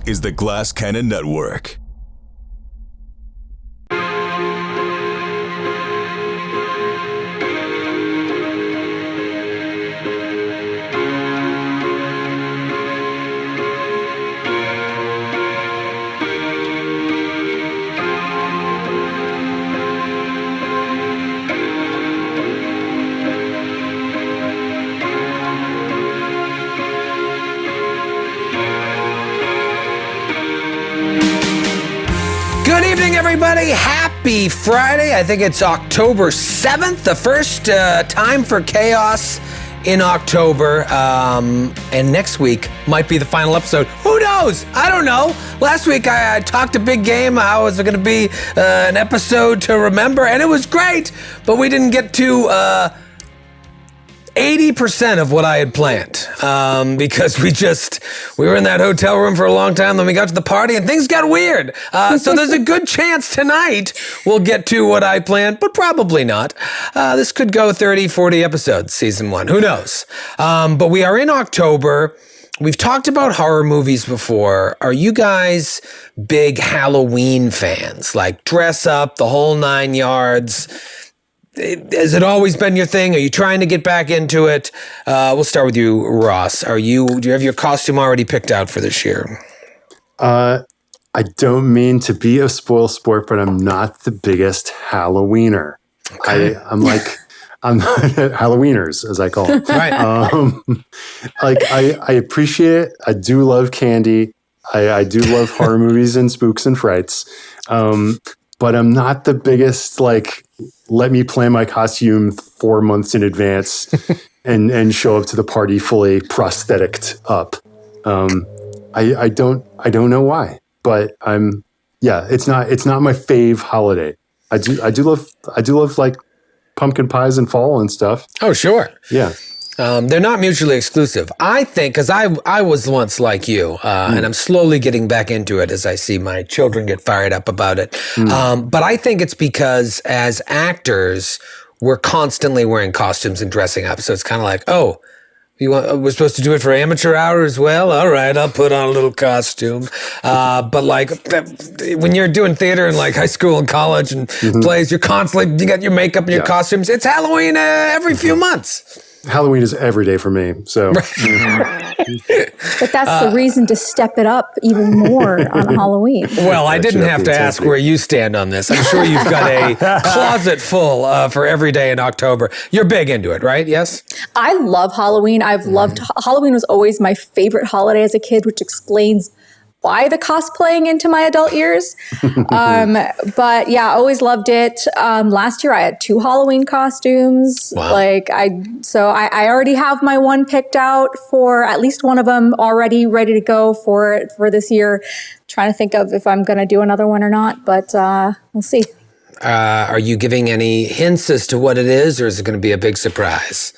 is the Glass Cannon Network. Good evening, everybody. Happy Friday. I think it's October 7th, the first time for Chaos in October. And next week might be the final episode. Who knows? I don't know. Last week I talked a big game. How was it going to be an episode to remember? And it was great, but we didn't get to 80% of what I had planned because we were in that hotel room for a long time. Then we got to the party and things got weird. So there's a good chance tonight we'll get to what I planned, but probably not. This could go 30, 40 episodes, season 1. Who knows? But we are in October. We've talked about horror movies before. Are you guys big Halloween fans? Like dress up, the whole 9 yards? Has it always been your thing? Are you trying to get back into it? We'll start with you, Ross. Do you have your costume already picked out for this year? I don't mean to be a spoil sport, but I'm not the biggest Halloweener. Okay. I'm Halloweeners, as I call them. Right. I appreciate it. I do love candy. I do love horror movies and spooks and frights. But I'm not the biggest, let me plan my costume 4 months in advance and show up to the party fully prosthetic up. I don't know why, but it's not my fave holiday. I do love like pumpkin pies and fall and stuff. Oh, sure. Yeah. They're not mutually exclusive. I think, because I was once like you, and I'm slowly getting back into it as I see my children get fired up about it. But I think it's because as actors, we're constantly wearing costumes and dressing up. So it's kind of like, we're supposed to do it for amateur hour as well? All right, I'll put on a little costume. But when you're doing theater in high school and college and plays, you got your makeup and your costumes. It's Halloween every few months. Halloween is every day for me, so. But that's the reason to step it up even more on Halloween. Well, I didn't have to ask where you stand on this. I'm sure you've got a closet full for every day in October. You're big into it, right? Yes? I love Halloween. Halloween was always my favorite holiday as a kid, which explains why the cosplaying into my adult years. But yeah, I always loved it. Last year I had 2 Halloween costumes. Wow. I already have my one picked out for at least one of them already ready to go for this year. Trying to think of if I'm going to do another one or not, but we'll see. Are you giving any hints as to what it is, or is it going to be a big surprise?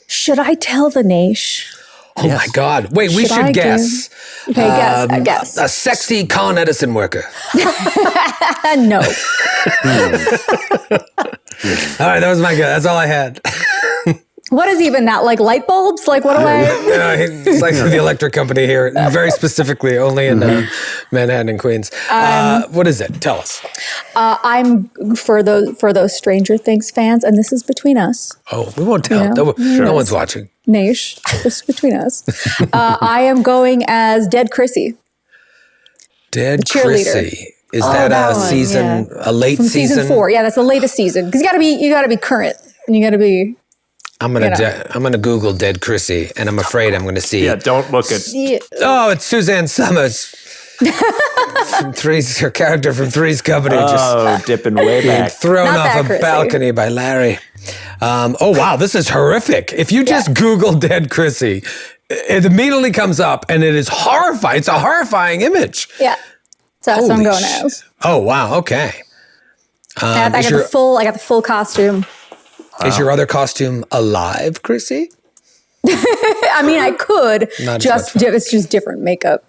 Should I tell the Naish? Oh my God. Wait, we should guess. Okay, guess. A sexy Con Edison worker. No. All right, that was my guess. That's all I had. What is even that? Like light bulbs? Like what do I? It's like the electric company here, very specifically, only in Manhattan and Queens. What is it? Tell us. I'm for those Stranger Things fans, and this is between us. Oh, we won't tell. No one's watching. Naish, this is between us. I am going as Dead Chrissy. Dead Chrissy. Is that a season? Yeah. A late From season? Season 4. Yeah, that's the latest season. Because you gotta be current, and you gotta be. I'm gonna Google Dead Chrissy, and I'm afraid I'm gonna see. Yeah, don't look at. Oh, it's Suzanne Summers. Her character from Three's Company, dipping way back, thrown off a balcony by Larry. Wow, this is horrific. If you just Google Dead Chrissy, it immediately comes up, and it is horrifying. It's a horrifying image. Yeah, so that's what I'm going as. Oh wow, okay. I got the full costume. Is your other costume alive, Chrissy? I mean, I could. It's just different makeup.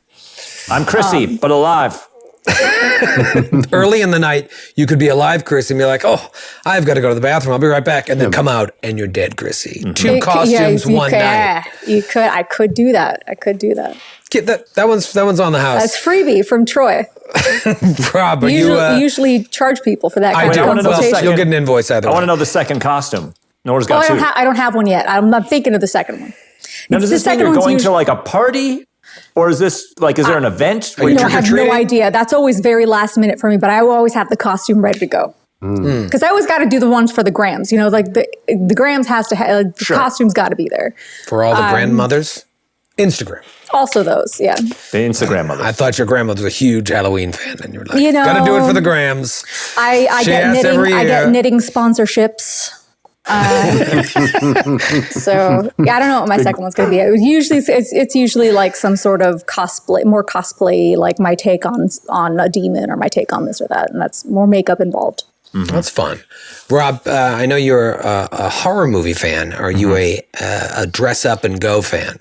I'm Chrissy, but alive. Early in the night, you could be alive, Chrissy, and be like, "Oh, I've got to go to the bathroom. I'll be right back," and then come out and you're dead, Chrissy. Mm-hmm. Two costumes, one night. You could. I could do that. That one's on the house. That's freebie from Troy. Rob, are We usually charge people for that I kind do. of wanna know the consultation. second- You'll get an invoice either I way. want to know the second costume. Nora's Oh, got two. I don't have one yet. I'm thinking of the second one. Now, does The this mean second you're one's going to usually- like a party? Or is this like, is there an event? Are you No, I have no trick-or-treating? idea. That's always very last minute for me, but I will always have the costume ready to go. Because I always got to do the ones for the grams. You know, like the grams has to have, the Sure. costume's got to be there. For all the grandmothers? Instagram. Also those, yeah. The Instagram mother. I thought your grandmother was a huge Halloween fan, and you were like, You know, gotta do it for the grams. I She get asks knitting. every I get year. knitting sponsorships. So yeah, I don't know what my second one's going to be. It's usually like some sort of cosplay, more cosplay, like my take on a demon or my take on this or that, and that's more makeup involved. That's fun. Rob, I know you're a horror movie fan. Are you a dress up and go fan?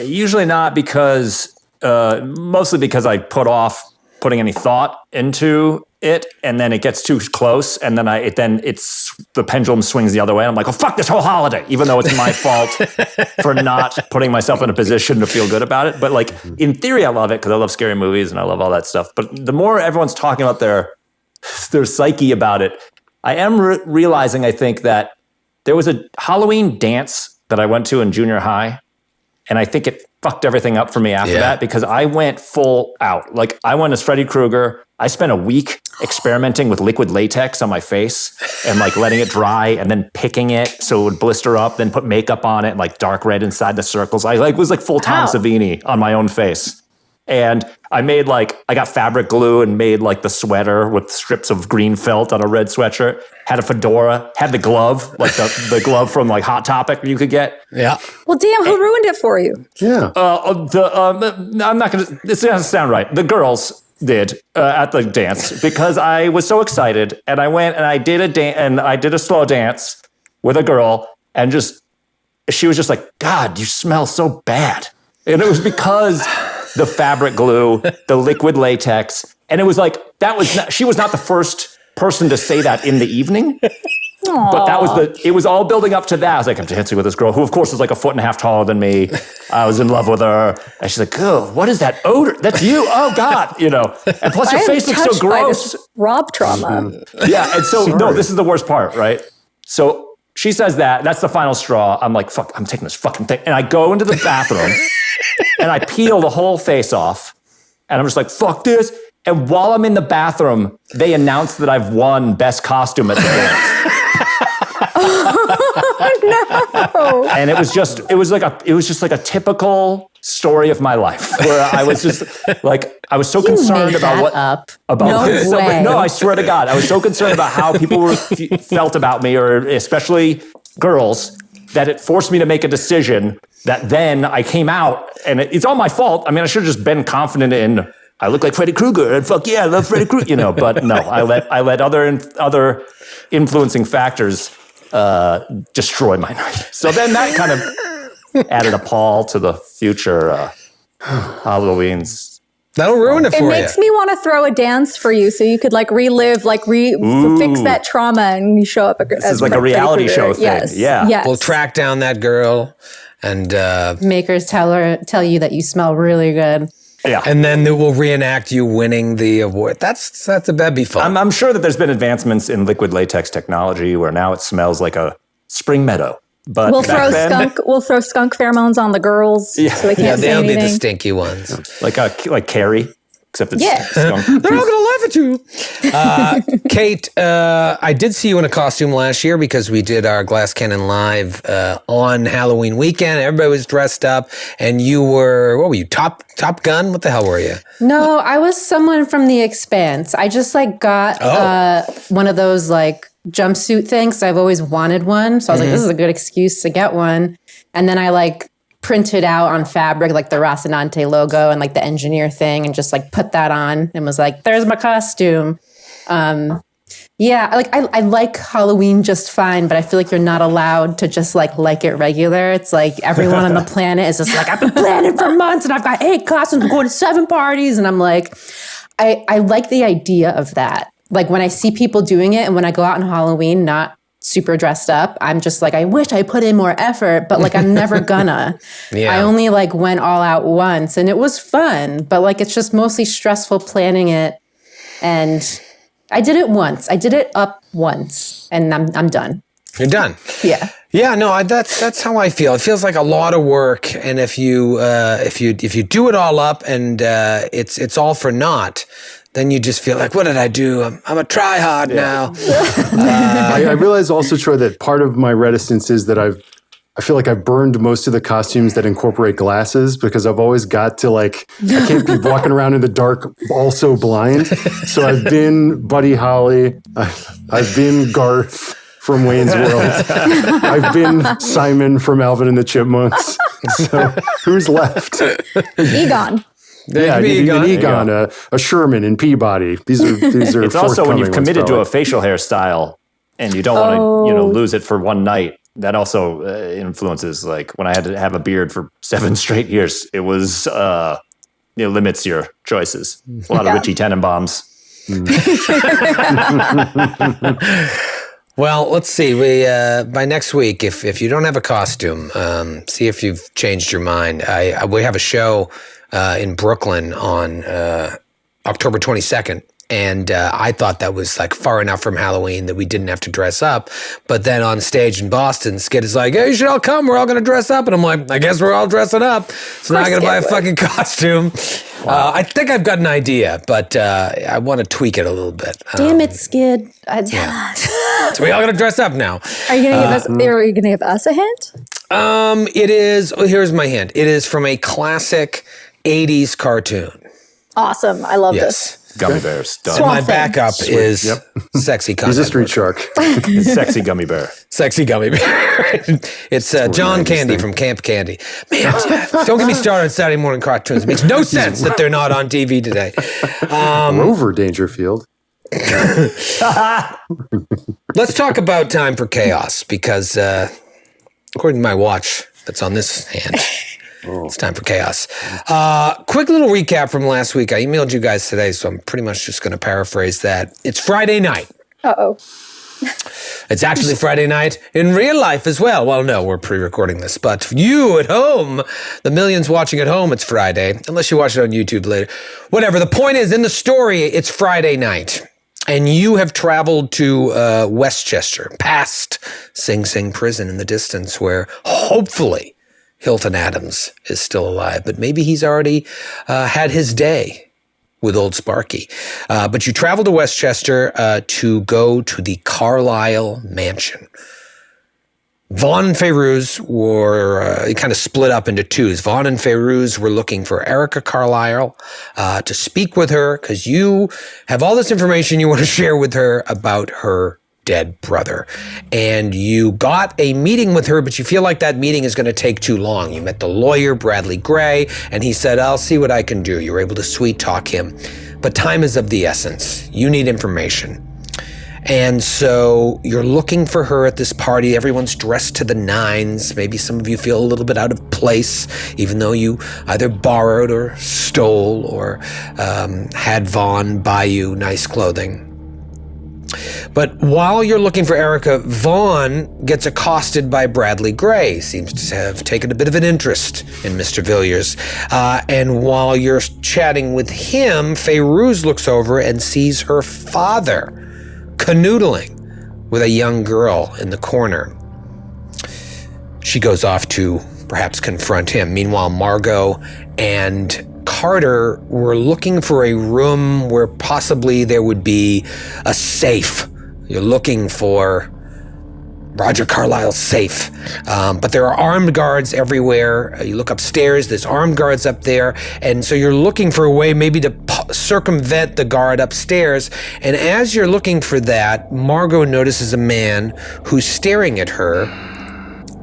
Usually not, because mostly because I put off putting any thought into it, and then it gets too close, and then the pendulum swings the other way. And I'm like, oh, fuck this whole holiday, even though it's my fault for not putting myself in a position to feel good about it. But like in theory, I love it because I love scary movies and I love all that stuff. But the more everyone's talking about their psyche about it, I am realizing, I think, that there was a Halloween dance that I went to in junior high, and I think it fucked everything up for me after that, because I went full out. Like, I went as Freddy Krueger. I spent a week experimenting with liquid latex on my face and like letting it dry and then picking it so it would blister up, then put makeup on it, like dark red inside the circles. I was like full Tom Savini on my own face. And I got fabric glue and made like the sweater with strips of green felt on a red sweatshirt, had a fedora, had the glove, like the glove from like Hot Topic you could get. Yeah. Well, damn, who ruined it for you? Yeah. I'm not going to, this doesn't sound right. The girls did at the dance, because I was so excited, and I went and I did a slow dance with a girl, and she was just like, God, you smell so bad. And it was because the fabric glue, the liquid latex, and it was like, she was not the first person to say that in the evening. But it was all building up to that. I was like, I'm dancing with this girl who, of course, is like 1.5 feet taller than me. I was in love with her. And she's like, oh, what is that odor? That's you. Oh, God. You know, and plus your face looks so gross. Rob trauma. Yeah. And so, no, this is the worst part, right? So she says that. That's the final straw. I'm like, fuck, I'm taking this fucking thing. And I go into the bathroom and I peel the whole face off. And I'm just like, fuck this. And while I'm in the bathroom, they announce that I've won best costume at the dance. Oh, no. And it was just like a typical story of my life, where I was just like, I was so concerned about No way. I swear to God, I was so concerned about how people felt about me, or especially girls, that it forced me to make a decision that then I came out, and it's all my fault. I mean, I should have just been confident in, I look like Freddy Krueger, and fuck yeah, I love Freddy Krueger, you know. But no, I let other influencing factors destroy my night. So then that kind of added a pall to the future Halloweens. That'll ruin it for It you. makes me want to throw a dance for you so you could like relive, like fix that trauma, and you show up. This is like a reality show thing. Yes. Yeah. Yes. We'll track down that girl, and Makers tell you that you smell really good. Yeah. and then we'll reenact you winning the award. That'd be fun. I'm sure that there's been advancements in liquid latex technology where now it smells like a spring meadow. But We'll back then, throw skunk pheromones on the girls so they can't say they'll be anything. the stinky ones. like Carrie, except it's Yeah. skunk. They're all gonna laugh at you. Kate, I did see you in a costume last year because we did our Glass Cannon Live on Halloween weekend. Everybody was dressed up, and you were, what were you, Top Gun? What the hell were you? No, I was someone from The Expanse. I just like got one of those like jumpsuit things. I've always wanted one. So I was like, this is a good excuse to get one. And then I like printed out on fabric like the Rocinante logo and like the engineer thing, and just like put that on and was like, there's my costume. Yeah, like I like Halloween just fine, but I feel like you're not allowed to just like it regular. It's like everyone on the planet is just like, I've been planning for months and I've got 8 costumes, I'm going to 7 parties. And I'm like, I like the idea of that. Like when I see people doing it, and when I go out on Halloween, not super dressed up. I'm just like, I wish I put in more effort, but like I'm never gonna. Yeah. I only like went all out once and it was fun, but like it's just mostly stressful planning it. And I did it once. I did it up once and I'm done. You're done. Yeah. Yeah, no, that's how I feel. It feels like a lot of work, and if you do it all up and it's all for naught, then you just feel like, what did I do? I'm a try-hard now. I realize also, Troy, that part of my reticence is that I feel like I've burned most of the costumes that incorporate glasses because I've always got to I can't be walking around in the dark also blind. So I've been Buddy Holly. I've been Garth from Wayne's World. I've been Simon from Alvin and the Chipmunks. So who's left? Egon. Yeah, Egon, a Sherman and Peabody. These are. It's also when you've committed to a facial hairstyle and you don't want to, lose it for one night. That also influences. Like when I had to have a beard for 7 straight years, it was it limits your choices. A lot of Richie Tenenbaums. Well, let's see. We by next week, if you don't have a costume, see if you've changed your mind. We have a show in Brooklyn on October 22nd. And I thought that was like far enough from Halloween that we didn't have to dress up. But then on stage in Boston, Skid is like, hey, you should all come. We're all going to dress up. And I'm like, I guess we're all dressing up. So now I got to buy a fucking costume. Wow. I think I've got an idea, but I want to tweak it a little bit. Damn it, Skid. Tell us. So we all got to dress up now. Are you going to give us a hint? It is, here's my hint. It is from a classic 80s cartoon. Awesome. I love this. Gummy bears. Done. My backup is sexy content. He's a street shark. Sexy gummy bear. Sexy gummy bear. It's John Candy from Camp Candy. Man, don't get me started on Saturday morning cartoons. It makes no sense that they're not on TV today. Rover Dangerfield. Let's talk about Time for Chaos because according to my watch that's on this hand, it's time for chaos. Quick little recap from last week. I emailed you guys today, so I'm pretty much just going to paraphrase that. It's Friday night. Uh-oh. It's actually Friday night in real life as well. Well, no, we're pre-recording this, but for you at home, the millions watching at home, it's Friday, unless you watch it on YouTube later. Whatever. The point is, in the story, it's Friday night, and you have traveled to Westchester, past Sing Sing Prison in the distance, where hopefully Hilton Adams is still alive, but maybe he's already had his day with old Sparky. But you travel to Westchester to go to the Carlyle Mansion. Vaughn and Fayrouz were kind of split up into twos. Vaughn and Fayrouz were looking for Erica Carlisle to speak with her because you have all this information you want to share with her about her dead brother. And you got a meeting with her, but you feel like that meeting is going to take too long. You met the lawyer, Bradley Gray, and he said, I'll see what I can do. You were able to sweet talk him. But time is of the essence. You need information. And so you're looking for her at this party. Everyone's dressed to the nines. Maybe some of you feel a little bit out of place, even though you either borrowed or stole or had Vaughn buy you nice clothing. But while you're looking for Erica, Vaughn gets accosted by Bradley Gray. Seems to have taken a bit of an interest in Mr. Villiers. And while you're chatting with him, Fayrouz looks over and sees her father canoodling with a young girl in the corner. She goes off to perhaps confront him. Meanwhile, Margot and Carter were looking for a room where possibly there would be a safe. You're looking for Roger Carlyle's safe. But there are armed guards everywhere. You look upstairs, there's armed guards up there. And so you're looking for a way maybe to circumvent the guard upstairs. And as you're looking for that, Margot notices a man who's staring at her.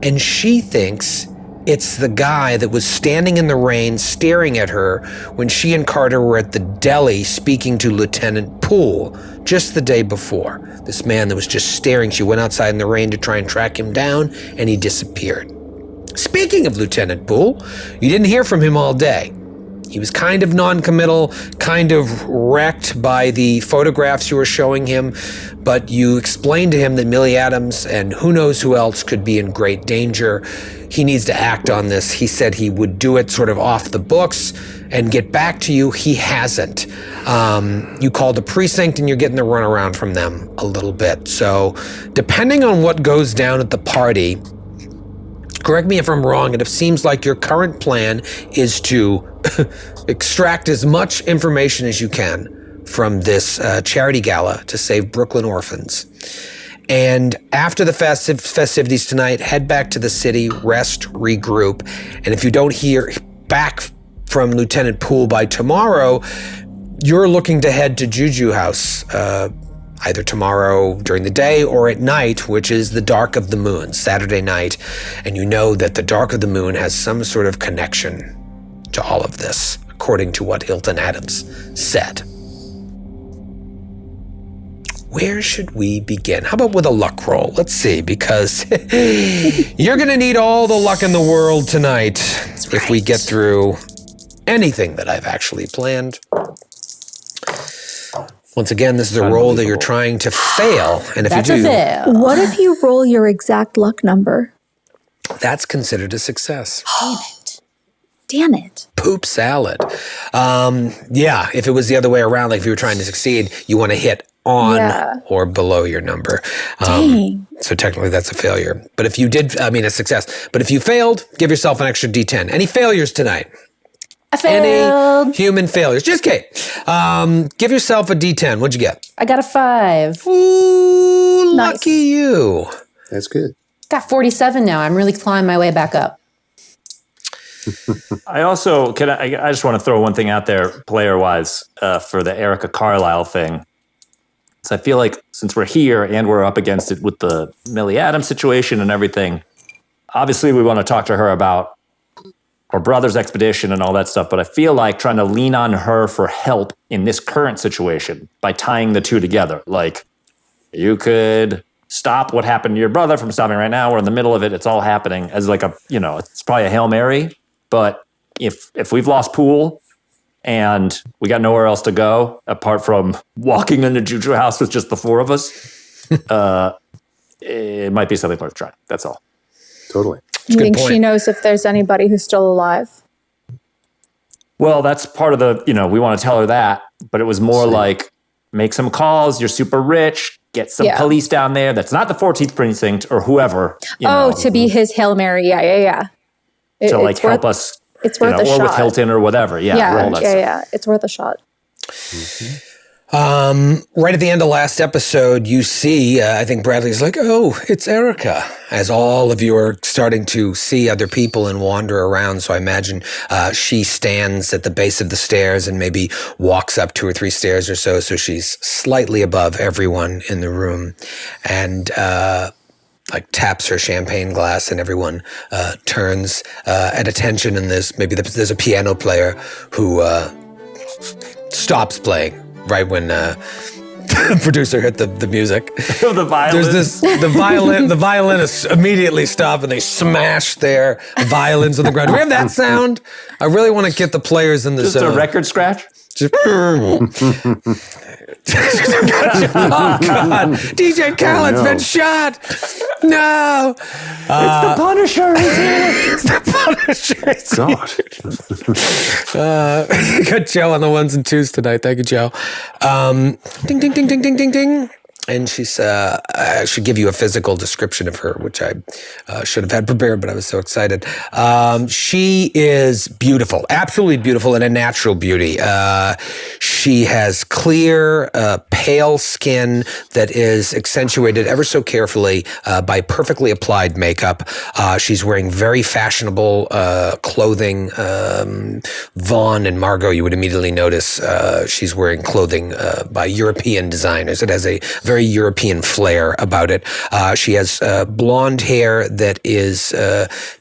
And she thinks it's the guy that was standing in the rain staring at her when she and Carter were at the deli speaking to Lieutenant Poole just the day before. This man that was just staring. She went outside in the rain to try and track him down, and he disappeared. Speaking of Lieutenant Poole, you didn't hear from him all day. He was kind of non-committal, kind of wrecked by the photographs you were showing him, but you explained to him that Millie Adams and who knows who else could be in great danger. He needs to act on this. He said he would do it sort of off the books and get back to you. He hasn't. You called the precinct and you're getting the runaround from them a little bit. So depending on what goes down at the party, correct me if I'm wrong, it seems like your current plan is to extract as much information as you can from this charity gala to save Brooklyn orphans. And after the festivities tonight, head back to the city, rest, regroup. And if you don't hear back from Lieutenant Poole by tomorrow, you're looking to head to Juju House, either tomorrow during the day or at night, which is the Dark of the Moon, Saturday night. And you know that the Dark of the Moon has some sort of connection to all of this, according to what Hilton Adams said. Where should we begin? How about with a luck roll? Let's see, because you're going to need all the luck in the world tonight if we get through anything that I've actually planned. Once again, this is a roll that you're trying to fail. And if That's you do, a fail. What if you roll your exact luck number? that's considered a success. Damn it. Poop salad. Yeah, if it was the other way around, like if you were trying to succeed, you want to hit on or below your number. Dang. So technically that's a failure. But if you did, a success. But if you failed, give yourself an extra D10. Any failures tonight? I failed. Any human failures? Just Kate. Give yourself a D10. What'd you get? I got a 5. Ooh, Nice. lucky you. That's good. Got 47 now. I'm really clawing my way back up. I also I just want to throw one thing out there, player-wise, for the Erica Carlisle thing. So I feel like since we're here and we're up against it with the Millie Adams situation and everything, obviously we want to talk to her about her brother's expedition and all that stuff. But I feel like trying to lean on her for help in this current situation by tying the two together. Like, you could stop what happened to your brother from stopping right now. We're in the middle of it. It's all happening as like it's probably a Hail Mary. But if we've lost Poole and we got nowhere else to go apart from walking into Juju House with just the four of us, it might be something worth trying. That's all. Totally. You think point. she knows if there's anybody who's still alive? Well, that's part of the, we want to tell her that, but it was more like, make some calls. You're super rich. Get some police down there. That's not the 14th precinct or whoever. To be his Hail Mary. Yeah. To like help us. It's worth a or shot. with Hilton or whatever. Yeah. It's worth a shot. Right at the end of last episode, you see, I think Bradley's like, oh, it's Erica, as all of you are starting to see other people and wander around. So I imagine she stands at the base of the stairs and maybe walks up 2 or 3 stairs or so. So she's slightly above everyone in the room and taps her champagne glass, and everyone turns at attention. And there's a piano player who stops playing right when the producer hit the music. The violin. There's the violinists immediately stop and they smash their violins on the ground. Do we have that sound? I really want to get the players in the zone. Just a record scratch? Oh God! DJ Khaled's been shot. No, it's the Punisher. He's here. It's the Punisher. God. Got Joe on the 1s and 2s tonight. Thank you, Joe. Ding, ding, ding, ding, ding, ding, ding. And she's, I should give you a physical description of her, which I should have had prepared, but I was so excited. She is beautiful, absolutely beautiful, and a natural beauty. She has clear, pale skin that is accentuated ever so carefully by perfectly applied makeup. She's wearing very fashionable clothing. Vaughn and Margot, you would immediately notice she's wearing clothing by European designers. It has a very European flair about it. She has blonde hair that is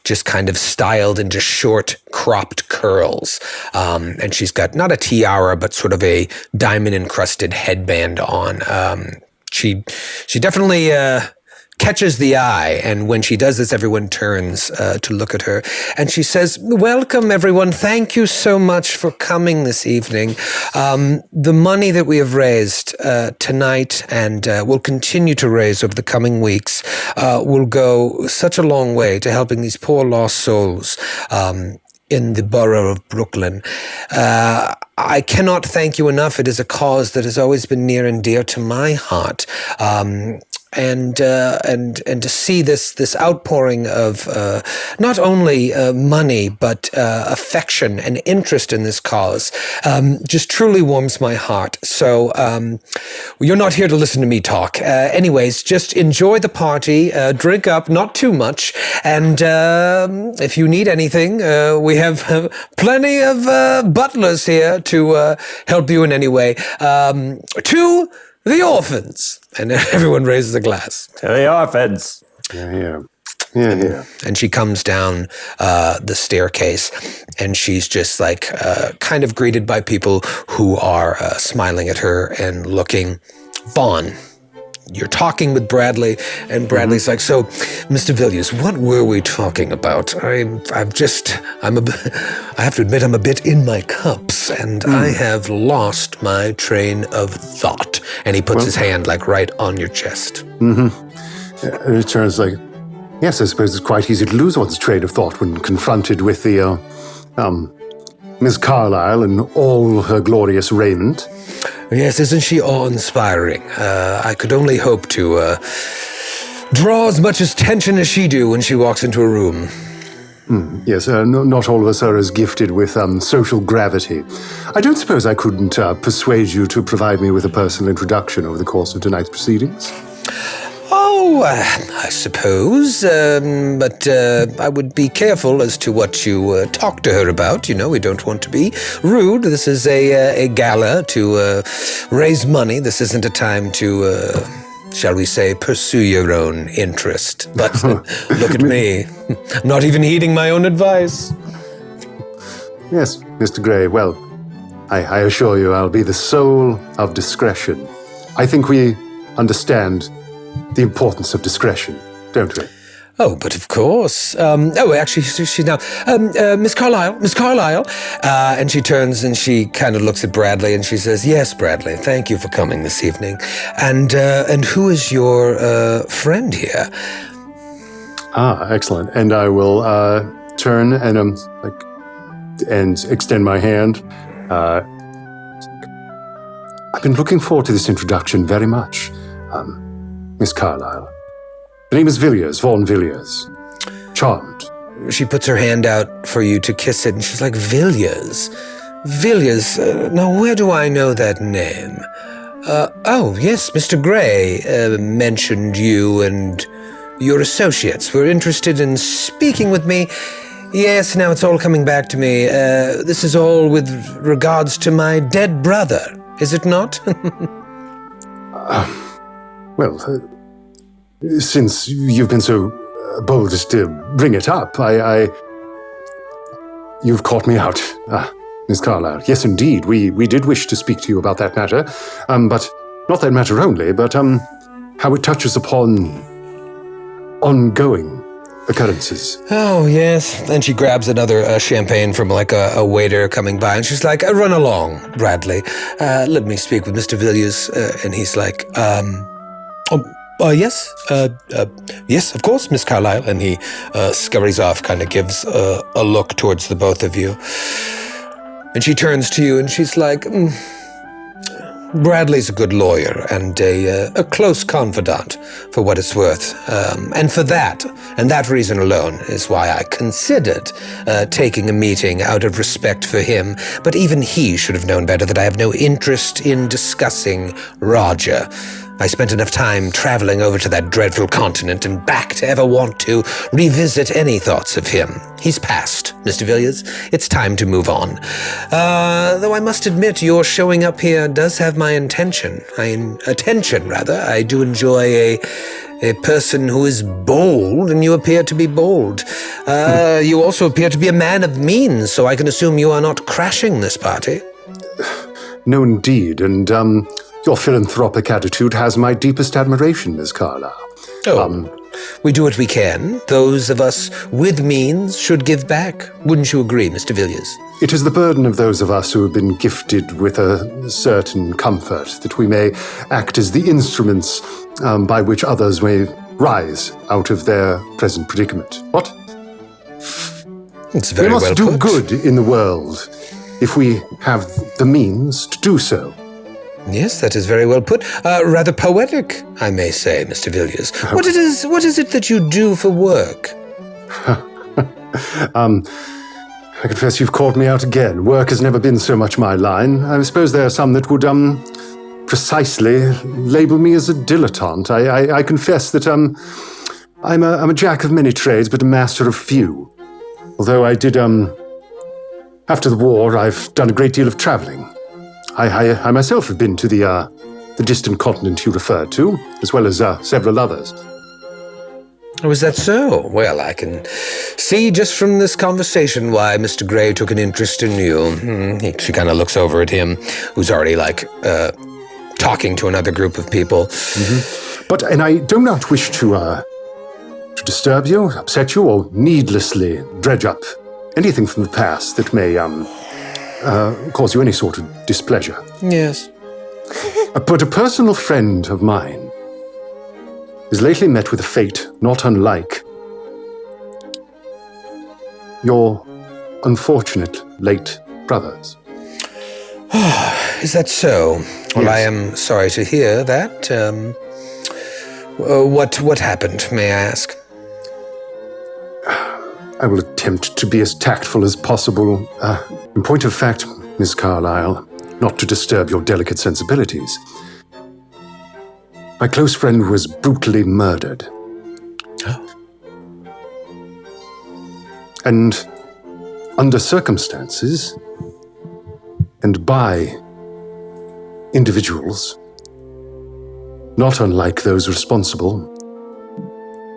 just kind of styled into short, cropped curls. And she's got not a tiara, but sort of a diamond-encrusted headband on. She definitely catches the eye, and when she does this, everyone turns to look at her, and she says, "Welcome, everyone. Thank you so much for coming this evening. The money that we have raised tonight and will continue to raise over the coming weeks will go such a long way to helping these poor lost souls in the borough of Brooklyn. I cannot thank you enough. It is a cause that has always been near and dear to my heart. And to see this outpouring of not only money but affection and interest in this cause just truly warms my heart. So you're not here to listen to me talk. Anyways, just enjoy the party, drink up, not too much, and if you need anything, we have plenty of butlers here to help you in any way. To the orphans. And everyone raises a glass. To the orphans. Yeah. And she comes down the staircase, and she's just like kind of greeted by people who are smiling at her and looking. Vaughn, you're talking with Bradley, and Bradley's like, "So, Mr. Villiers, what were we talking about? I have to admit, I'm a bit in my cups, and I have lost my train of thought." And he puts his hand like right on your chest. It turns like, yes, I suppose it's quite easy to lose one's train of thought when confronted with the Miss Carlyle and all her glorious raiment. Yes, isn't she awe-inspiring? I could only hope to draw as much attention as she do when she walks into a room. Yes, not all of us are as gifted with social gravity. I don't suppose I couldn't persuade you to provide me with a personal introduction over the course of tonight's proceedings. Oh, I suppose, but I would be careful as to what you talk to her about. You know, we don't want to be rude. This is a gala to raise money. This isn't a time to, shall we say, pursue your own interest. But look at me. I'm not even heeding my own advice. Yes, Mr. Gray, well, I assure you I'll be the soul of discretion. I think we understand the importance of discretion, don't we? Oh, but of course. Actually, she's now Miss Carlyle. And she turns and she kind of looks at Bradley and she says, "Yes, Bradley, thank you for coming this evening. And who is your friend here?" Ah, excellent. And I will turn and and extend my hand. I've been looking forward to this introduction very much. Miss Carlyle. The name is Villiers, Vaughn Villiers. Charmed. She puts her hand out for you to kiss it, and she's like, "Villiers? Villiers? Now, where do I know that name? Oh, yes, Mr. Gray mentioned you and your associates were interested in speaking with me. Yes, now it's all coming back to me. This is all with regards to my dead brother, is it not?" Well, since you've been so bold as to bring it up, you've caught me out, Miss Carlyle. Yes, indeed, we did wish to speak to you about that matter, but not that matter only, but how it touches upon ongoing occurrences. Oh, yes. And she grabs another champagne from like a waiter coming by, and she's like, "Run along, Bradley. Let me speak with Mr. Villiers." And he's like, yes. Yes, of course, Miss Carlyle. And he scurries off, kind of gives a look towards the both of you. And she turns to you and she's like, "Bradley's a good lawyer and a close confidant for what it's worth. And for that, and that reason alone, is why I considered taking a meeting out of respect for him. But even he should have known better that I have no interest in discussing Roger. I spent enough time traveling over to that dreadful continent and back to ever want to revisit any thoughts of him. He's passed, Mr. Villiers. It's time to move on. Though I must admit, your showing up here does have my attention. I do enjoy a person who is bold, and you appear to be bold. You also appear to be a man of means, so I can assume you are not crashing this party." No, indeed, and your philanthropic attitude has my deepest admiration, Miss Carlyle. We do what we can. Those of us with means should give back. Wouldn't you agree, Mr. Villiers? It is the burden of those of us who have been gifted with a certain comfort that we may act as the instruments by which others may rise out of their present predicament. What? It's very well put. We must do good in the world if we have the means to do so. Yes, that is very well put. Rather poetic, I may say, Mr. Villiers. What is it that you do for work? I confess you've caught me out again. Work has never been so much my line. I suppose there are some that would, precisely label me as a dilettante. I confess that, I'm a jack of many trades, but a master of few. Although I did, after the war, I've done a great deal of traveling. I myself have been to the distant continent you referred to, as well as several others. Oh, is that so? Well, I can see just from this conversation why Mr. Gray took an interest in you. She kind of looks over at him, who's already, talking to another group of people. Mm-hmm. And I do not wish to disturb you, upset you, or needlessly dredge up anything from the past that may, cause you any sort of displeasure. Yes. But a personal friend of mine has lately met with a fate not unlike your unfortunate late brothers. Is that so? Well, Yes. I am sorry to hear that. What happened, may I ask? I will attempt to be as tactful as possible. In point of fact, Miss Carlyle, not to disturb your delicate sensibilities, my close friend was brutally murdered. Oh. And under circumstances, and by individuals, not unlike those responsible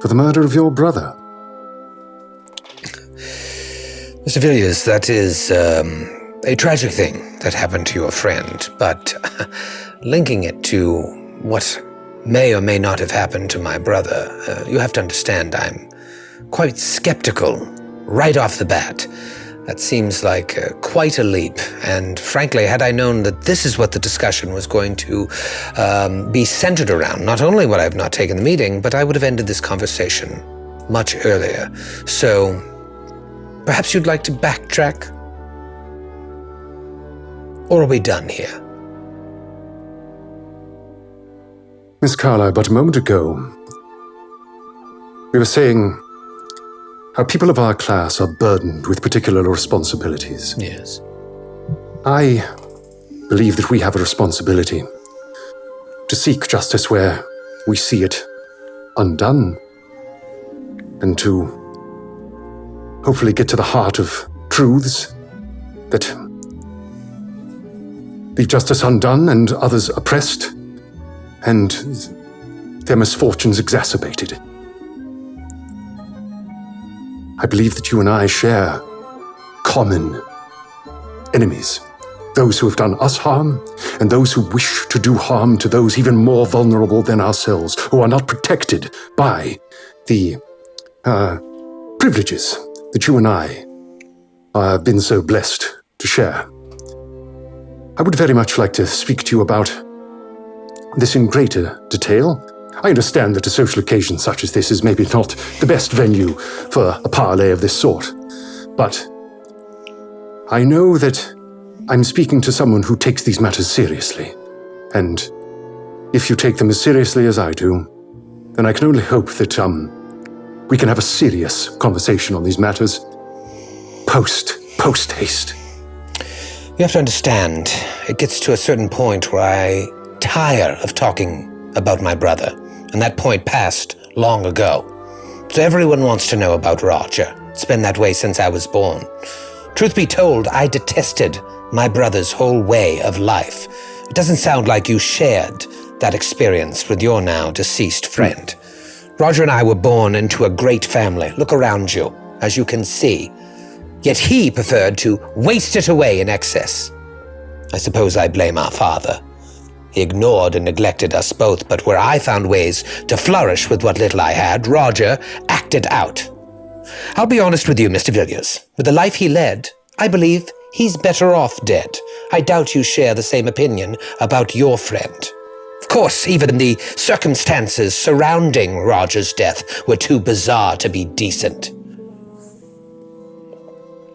for the murder of your brother. Mr. Villiers, that is a tragic thing that happened to your friend, but linking it to what may or may not have happened to my brother, you have to understand I'm quite skeptical right off the bat. That seems like quite a leap, and frankly, had I known that this is what the discussion was going to be centered around, not only would I have not taken the meeting, but I would have ended this conversation much earlier. So, perhaps you'd like to backtrack? Or are we done here? Miss Carlyle, but a moment ago, we were saying how people of our class are burdened with particular responsibilities. Yes. I believe that we have a responsibility to seek justice where we see it undone, and to hopefully get to the heart of truths that leave justice undone and others oppressed, and their misfortunes exacerbated. I believe that you and I share common enemies, those who have done us harm, and those who wish to do harm to those even more vulnerable than ourselves, who are not protected by the privileges that you and I have been so blessed to share. I would very much like to speak to you about this in greater detail. I understand that a social occasion such as this is maybe not the best venue for a parley of this sort, but I know that I'm speaking to someone who takes these matters seriously, and if you take them as seriously as I do, then I can only hope that we can have a serious conversation on these matters post haste. You have to understand, it gets to a certain point where I tire of talking about my brother, and that point passed long ago. So everyone wants to know about Roger. It's been that way since I was born. Truth be told, I detested my brother's whole way of life. It doesn't sound like you shared that experience with your now deceased friend. Roger and I were born into a great family. Look around you, as you can see. Yet he preferred to waste it away in excess. I suppose I blame our father. He ignored and neglected us both, but where I found ways to flourish with what little I had, Roger acted out. I'll be honest with you, Mr. Villiers. With the life he led, I believe he's better off dead. I doubt you share the same opinion about your friend. Of course, even the circumstances surrounding Roger's death were too bizarre to be decent.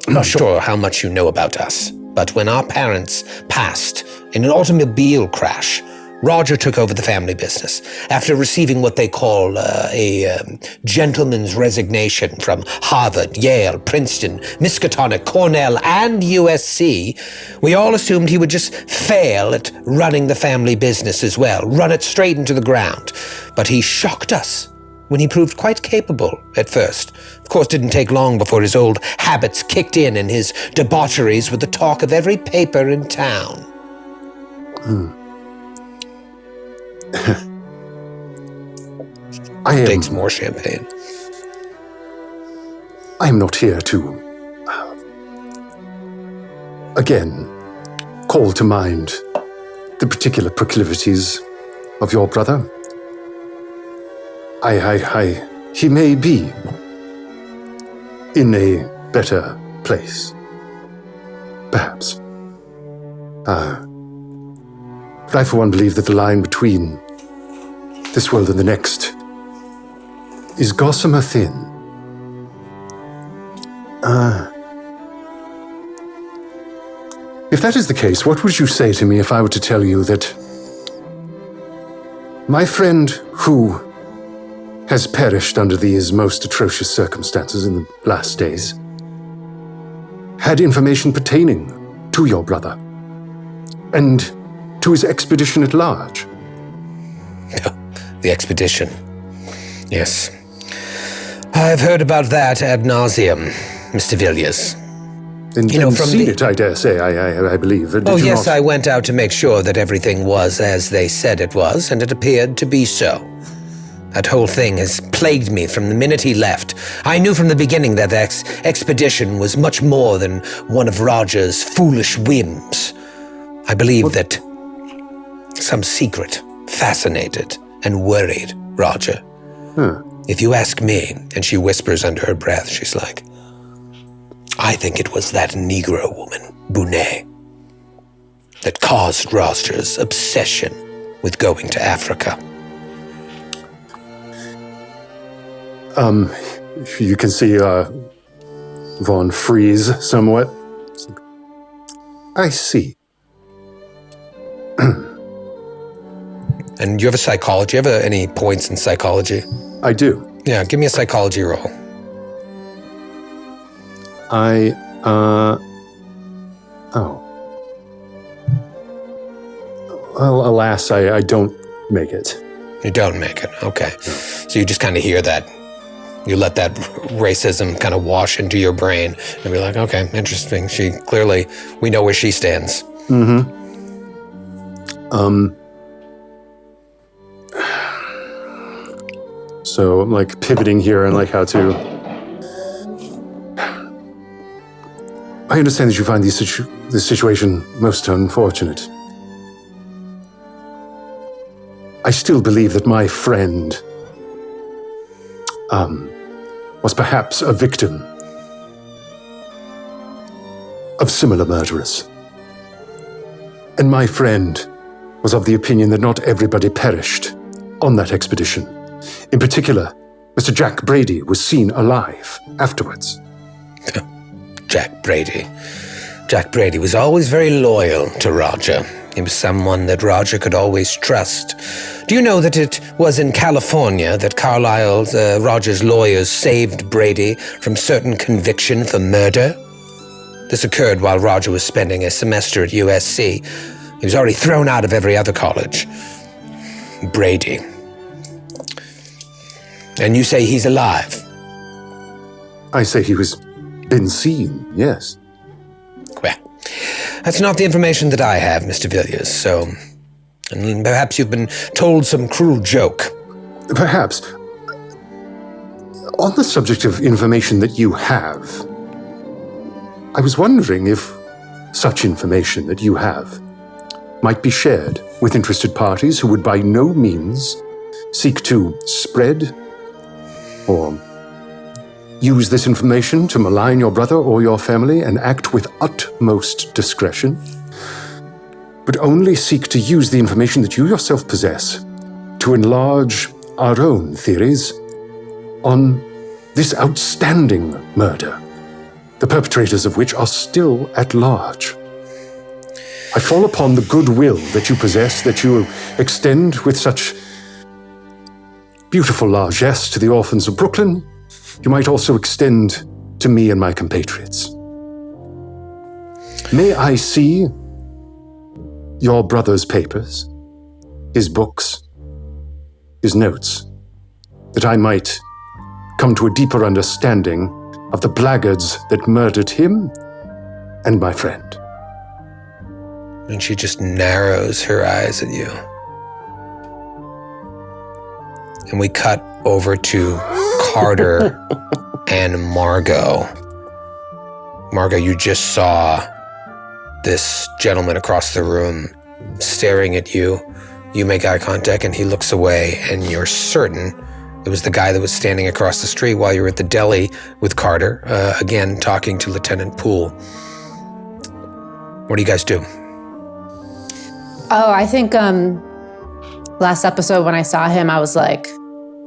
I'm not sure how much you know about us, but when our parents passed in an automobile crash, Roger took over the family business after receiving what they call a gentleman's resignation from Harvard, Yale, Princeton, Miskatonic, Cornell, and USC. We all assumed he would just fail at running the family business as well, run it straight into the ground. But he shocked us when he proved quite capable at first. Of course, didn't take long before his old habits kicked in and his debaucheries were the talk of every paper in town. Takes more champagne. I am not here to, again, call to mind the particular proclivities of your brother. He may be in a better place, perhaps. But I, for one, believe that the line between this world and the next is gossamer thin. If that is the case, what would you say to me if I were to tell you that my friend who has perished under these most atrocious circumstances in the last days had information pertaining to your brother and to his expedition at large? The expedition. Yes. I've heard about that ad nauseum, Mr. Villiers. And seen it, I dare say, I believe. Oh, yes, I went out to make sure that everything was as they said it was, and it appeared to be so. That whole thing has plagued me from the minute he left. I knew from the beginning that expedition was much more than one of Roger's foolish whims. I believe that some secret fascinated and worried Roger. If you ask me, and she whispers under her breath, she's like, I think it was that Negro woman, Bonet, that caused Roger's obsession with going to Africa. You can see Vaughn freeze somewhat. I see. And you have a psychology? You have any points in psychology? I do. Yeah, give me a psychology roll. Well, alas, I don't make it. You don't make it, okay. So you just kind of hear that. You let that racism kind of wash into your brain and be like, okay, interesting. We know where she stands. So I'm like pivoting here and like how to... I understand that you find this situation most unfortunate. I still believe that my friend was perhaps a victim of similar murderers. And my friend was of the opinion that not everybody perished on that expedition. In particular, Mr. Jack Brady was seen alive afterwards. Jack Brady. Jack Brady was always very loyal to Roger. He was someone that Roger could always trust. Do you know that it was in California that Carlisle's, Roger's lawyers saved Brady from certain conviction for murder? This occurred while Roger was spending a semester at USC. He was already thrown out of every other college. Brady. And you say he's alive? I say he was been seen, yes. Well, that's not the information that I have, Mr. Villiers, so... And perhaps you've been told some cruel joke. Perhaps. On the subject of information that you have, I was wondering if such information that you have might be shared with interested parties who would by no means seek to spread or use this information to malign your brother or your family and act with utmost discretion, but only seek to use the information that you yourself possess to enlarge our own theories on this outstanding murder, the perpetrators of which are still at large. I fall upon the goodwill that you possess, that you extend with such beautiful largesse to the orphans of Brooklyn. You might also extend to me and my compatriots. May I see your brother's papers, his books, his notes, that I might come to a deeper understanding of the blackguards that murdered him and my friend. And she just narrows her eyes at you. And we cut over to Carter and Margot. Margot, you just saw this gentleman across the room staring at you. You make eye contact and he looks away, and you're certain it was the guy that was standing across the street while you were at the deli with Carter, again talking to Lieutenant Poole. What do you guys do? Oh, I think last episode when I saw him, I was like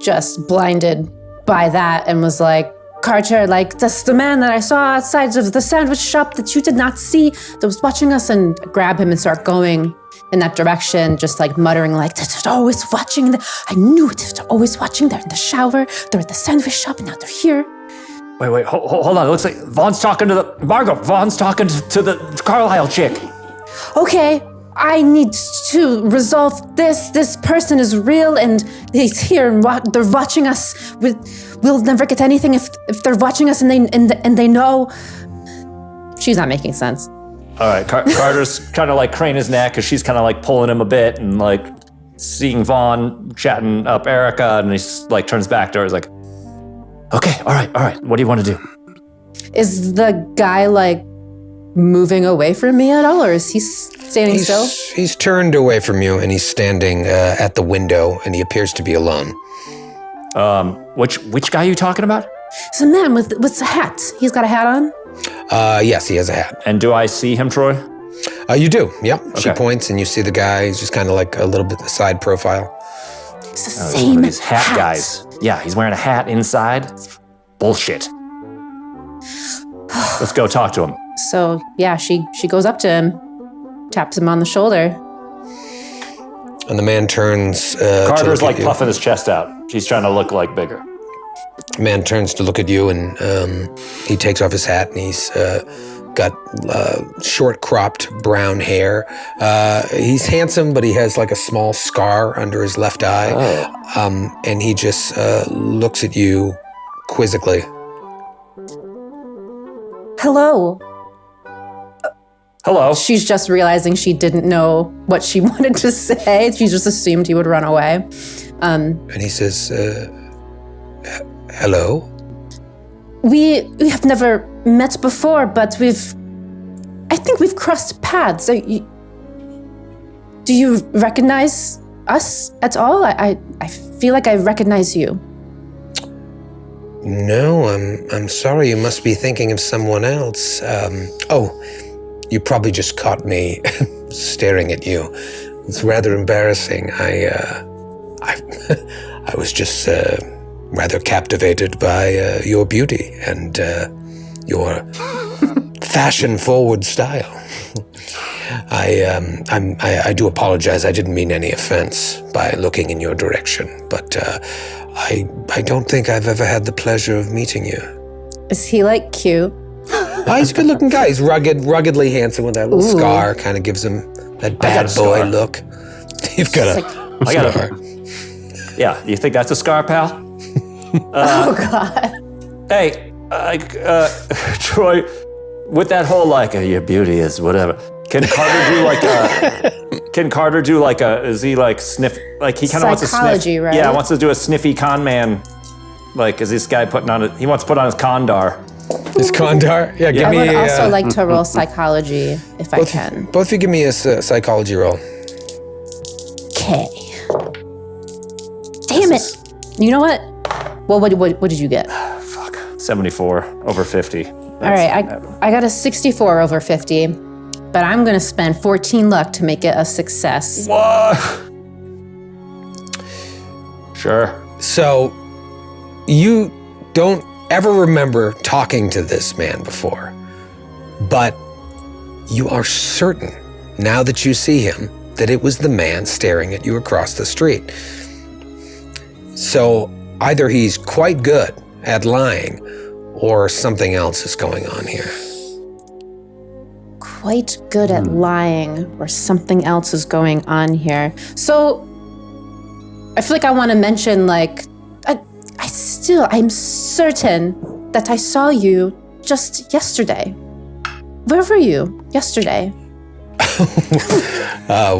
just blinded by that and was like, Carter, like, that's the man that I saw outside of the sandwich shop that you did not see that was watching us, and grab him and start going in that direction, just like muttering like, they're always watching. I knew it. They're always watching. They're in the shower. They're at the sandwich shop, and now they're here. Wait, hold on. It looks like Vaughn's talking to Vaughn's talking to the Carlisle chick. Okay, I need to resolve this. This person is real, and he's here, and they're watching us. We'll never get anything if they're watching us, and they know. She's not making sense. All right, Carter's trying to like crane his neck because she's kind of like pulling him a bit, and like seeing Vaughn chatting up Erica, and he's like turns back to her. He's like, "Okay, all right. What do you want to do?" Is the guy like moving away from me at all, or is he standing still? He's turned away from you, and he's standing at the window, and he appears to be alone. Which guy are you talking about? It's a man with a hat. He's got a hat on? Yes, he has a hat. And do I see him, Troy? You do, yep. Okay. She Okay. points, and you see the guy. He's just kind of like a little bit the side profile. It's the same These hat guys. Yeah, he's wearing a hat inside. It's bullshit. Let's go talk to him. So, yeah, she goes up to him, taps him on the shoulder. And the man turns Carter's like you. puffing his chest out. She's trying to look like bigger. The man turns to look at you, and he takes off his hat, and he's got short cropped brown hair. He's handsome, but he has like a small scar under his left eye. Oh. And he just looks at you quizzically. Hello. Hello. She's just realizing she didn't know what she wanted to say. She just assumed he would run away. And he says, hello? We have never met before, but I think we've crossed paths. Do you recognize us at all? I feel like I recognize you. No, I'm sorry. You must be thinking of someone else. You probably just caught me staring at you. It's rather embarrassing. I was just rather captivated by your beauty and your fashion-forward style. I do apologize. I didn't mean any offense by looking in your direction, but I don't think I've ever had the pleasure of meeting you. Is he like cute? He's a good-looking guy. He's ruggedly handsome with that little scar. Kind of gives him that bad boy look. You've got a scar. Yeah, you think that's a scar, pal? Oh God. Hey, Troy, with that whole like your beauty is whatever. Can Carter do like a? Is he like sniff? Like he kind of wants to sniff. Psychology, right? Yeah, wants to do a sniffy con man. Like, is this guy putting on? He wants to put on his condar. His condar? Yeah, give I me would a... also like to roll psychology if I can. Both of you give me a psychology roll. Okay. Damn it. You know what? Well, what did you get? 74 over 50. All right, I got a 64 over 50, but I'm going to spend 14 luck to make it a success. What? Sure. So, you don't ever remember talking to this man before, but you are certain, now that you see him, that it was the man staring at you across the street. So, either he's quite good at lying, or something else is going on here. Quite good at lying, or something else is going on here. So, I feel like I want to mention, like, I'm certain that I saw you just yesterday. Where were you yesterday?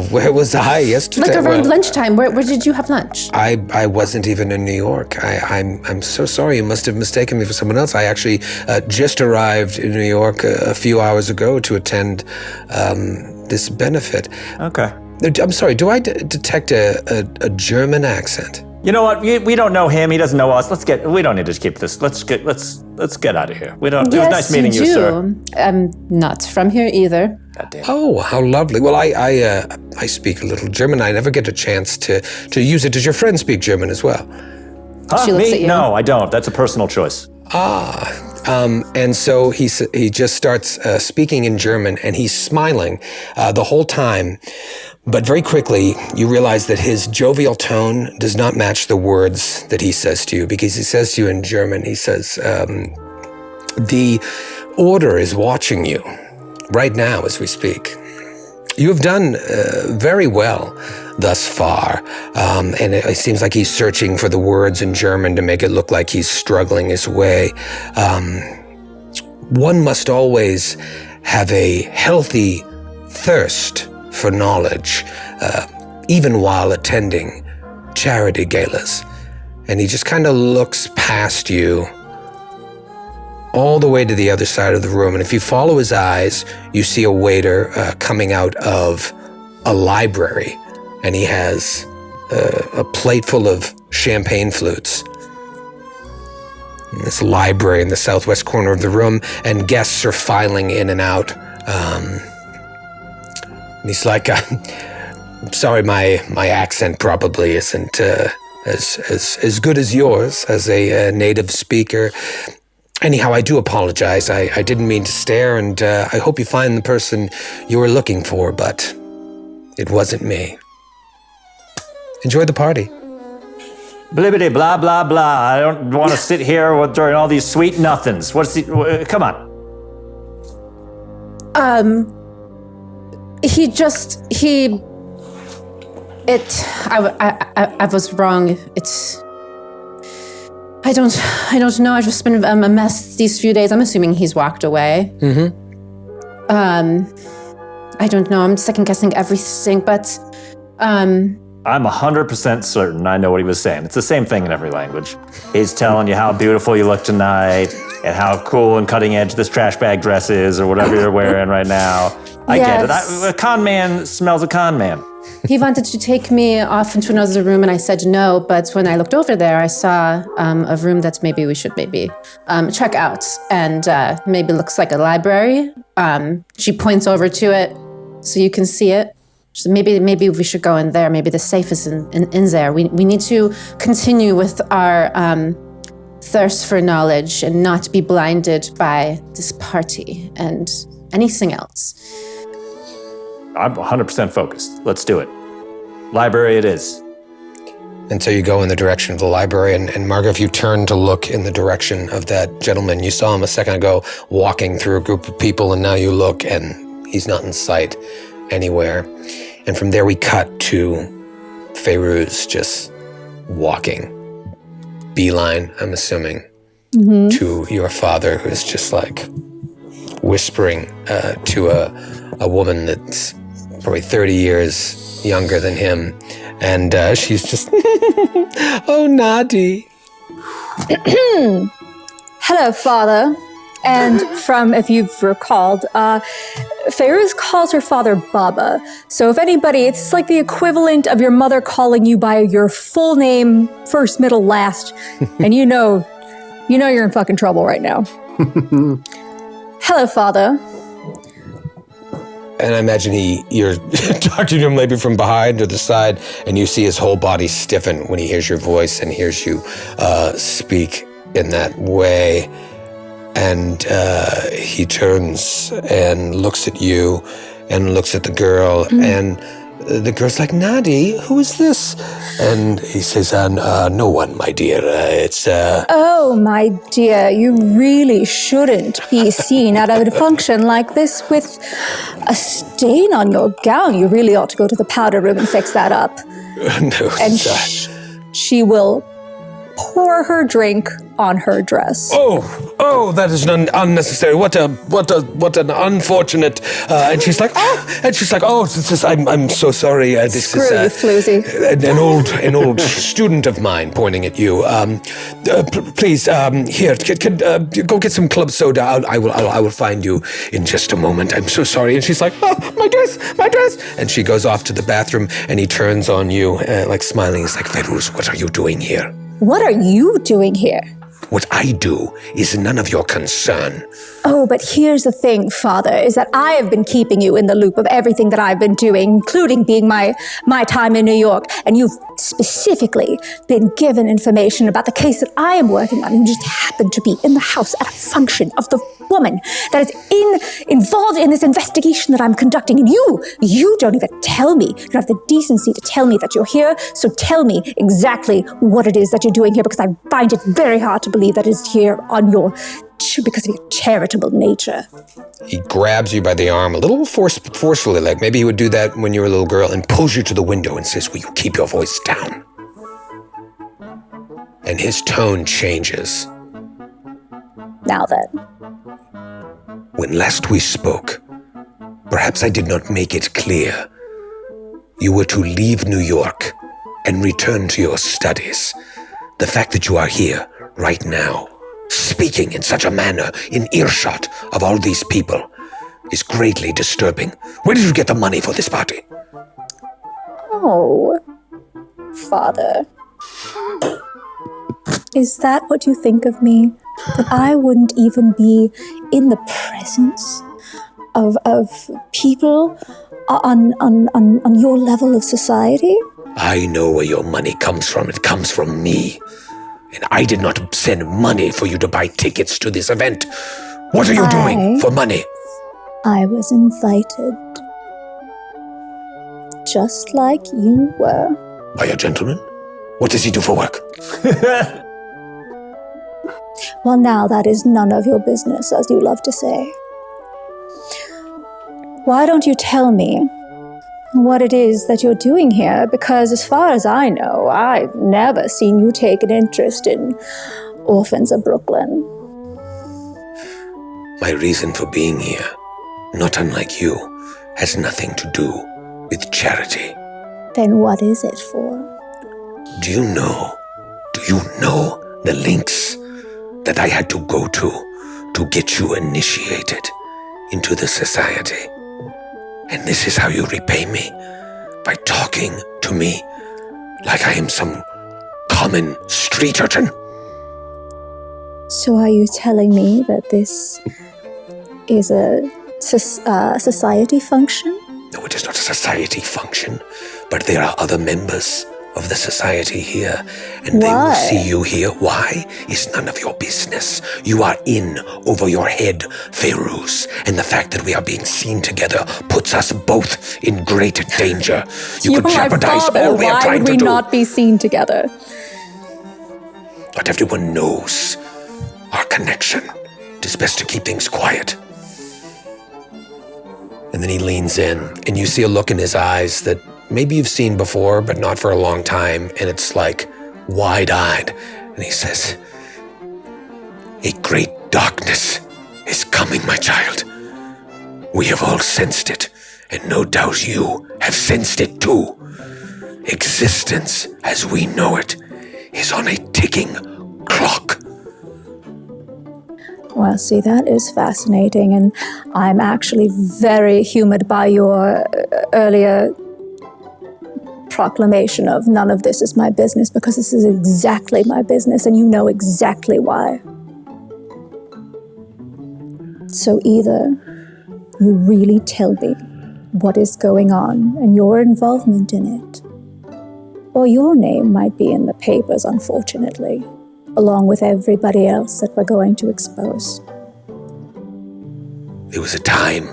Where was I yesterday? Like around lunchtime. Where did you have lunch? I wasn't even in New York. I'm so sorry. You must have mistaken me for someone else. I actually just arrived in New York a few hours ago to attend this benefit. Okay. I'm sorry. Do I detect a German accent? You know what? We don't know him. He doesn't know us. We don't need to keep this. Let's get out of here. We don't. It was nice meeting you, sir. I'm not from here either. Oh, how lovely. Well, I speak a little German. I never get a chance to use it. Does your friend speak German as well? Huh? She looks Me? at you. No, I don't. That's a personal choice. And so he just starts speaking in German, and he's smiling the whole time. But very quickly, you realize that his jovial tone does not match the words that he says to you, because he says to you in German, he says, the Order is watching you right now as we speak. You have done very well thus far, and it seems like he's searching for the words in German to make it look like he's struggling his way. One must always have a healthy thirst for knowledge, even while attending charity galas. And he just kind of looks past you all the way to the other side of the room. And if you follow his eyes, you see a waiter coming out of a library, and he has a plate full of champagne flutes. In this library in the southwest corner of the room, and guests are filing in and out. And he's like, I'm sorry, my accent probably isn't as good as yours as a native speaker. Anyhow, I do apologize. I didn't mean to stare, and I hope you find the person you were looking for, but it wasn't me. Enjoy the party. Blibbity blah blah blah. I don't want to sit here during all these sweet nothings. Come on. I was wrong. I don't know. I've just been a mess these few days. I'm assuming he's walked away. Mm-hmm. I don't know. I'm second guessing everything, but I'm 100% certain I know what he was saying. It's the same thing in every language. He's telling you how beautiful you look tonight and how cool and cutting edge this trash bag dress is, or whatever you're wearing right now. I get it. A con man smells a con man. He wanted to take me off into another room, and I said no. But when I looked over there, I saw a room that maybe we should check out, and maybe looks like a library. She points over to it so you can see it. So maybe we should go in there. Maybe the safe is in there. We need to continue with our thirst for knowledge and not be blinded by this party and anything else. I'm 100% focused. Let's do it. Library it is. And so you go in the direction of the library, and Margot, if you turn to look in the direction of that gentleman, you saw him a second ago walking through a group of people, and now you look and he's not in sight anywhere. And from there we cut to Feiruz just walking, beeline, I'm assuming, to your father, who's just like whispering to a woman that's probably 30 years younger than him. And she's just, oh, Nadi. Hello, father. And from, if you've recalled, Fairuz calls her father Baba. So if anybody, it's like the equivalent of your mother calling you by your full name, first, middle, last. And you know you're in fucking trouble right now. Hello, father. And I imagine you're talking to him maybe from behind or the side, and you see his whole body stiffen when he hears your voice and hears you speak in that way. And he turns and looks at you and looks at the girl, and the girl's like, Nadi, who is this? And he says, no one, my dear. It's... Oh, my dear, you really shouldn't be seen at a function like this with a stain on your gown. You really ought to go to the powder room and fix that up. No, and she will pour her drink on her dress. Oh, that is unnecessary. What an unfortunate. And she's like, I'm so sorry. This Screw you, is floozy. an old student of mine pointing at you. Please, here, go get some club soda. I will find you in just a moment. I'm so sorry. And she's like, my dress. And she goes off to the bathroom, and he turns on you, like smiling. He's like, Fairuz, what are you doing here? What are you doing here? What I do is none of your concern. Oh, but here's the thing, Father, is that I have been keeping you in the loop of everything that I've been doing, including being my time in New York. And you've specifically been given information about the case that I am working on. You just happen to be in the house at a function of the woman that is involved in this investigation that I'm conducting. And you don't even tell me. You don't have the decency to tell me that you're here. So tell me exactly what it is that you're doing here, because I find it very hard to believe that it's here because of your charitable nature. He grabs you by the arm a little forcefully, like maybe he would do that when you were a little girl, and pulls you to the window and says, will you keep your voice down? And his tone changes. Now then. When last we spoke, perhaps I did not make it clear. You were to leave New York and return to your studies. The fact that you are here right now, speaking in such a manner in earshot of all these people, is greatly disturbing. Where did you get the money for this party? Oh, Father. Is that what you think of me? That I wouldn't even be in the presence of people on your level of society? I know where your money comes from. It comes from me. And I did not send money for you to buy tickets to this event. What are you doing for money? I was invited. Just like you were. By a gentleman? What does he do for work? Well, now that is none of your business, as you love to say. Why don't you tell me what it is that you're doing here? Because as far as I know, I've never seen you take an interest in orphans of Brooklyn. My reason for being here, not unlike you, has nothing to do with charity. Then what is it for? Do you know the links that I had to go to get you initiated into the society? And this is how you repay me, by talking to me like I am some common street urchin. So are you telling me that this is a society function? No, it is not a society function, but there are other members of the society here, and they will see you here. Why is none of your business. You are in over your head, Fairuz, and the fact that we are being seen together puts us both in great danger. You could jeopardize all we are trying to do. Why would we not be seen together? But everyone knows our connection. It is best to keep things quiet. And then he leans in, and you see a look in his eyes that maybe you've seen before, but not for a long time, and it's like wide-eyed. And he says, a great darkness is coming, my child. We have all sensed it, and no doubt you have sensed it too. Existence, as we know it, is on a ticking clock. Well, see, that is fascinating, and I'm actually very humored by your earlier proclamation of none of this is my business, because this is exactly my business, and you know exactly why. So either you really tell me what is going on and your involvement in it, or your name might be in the papers, unfortunately, along with everybody else that we're going to expose. There was a time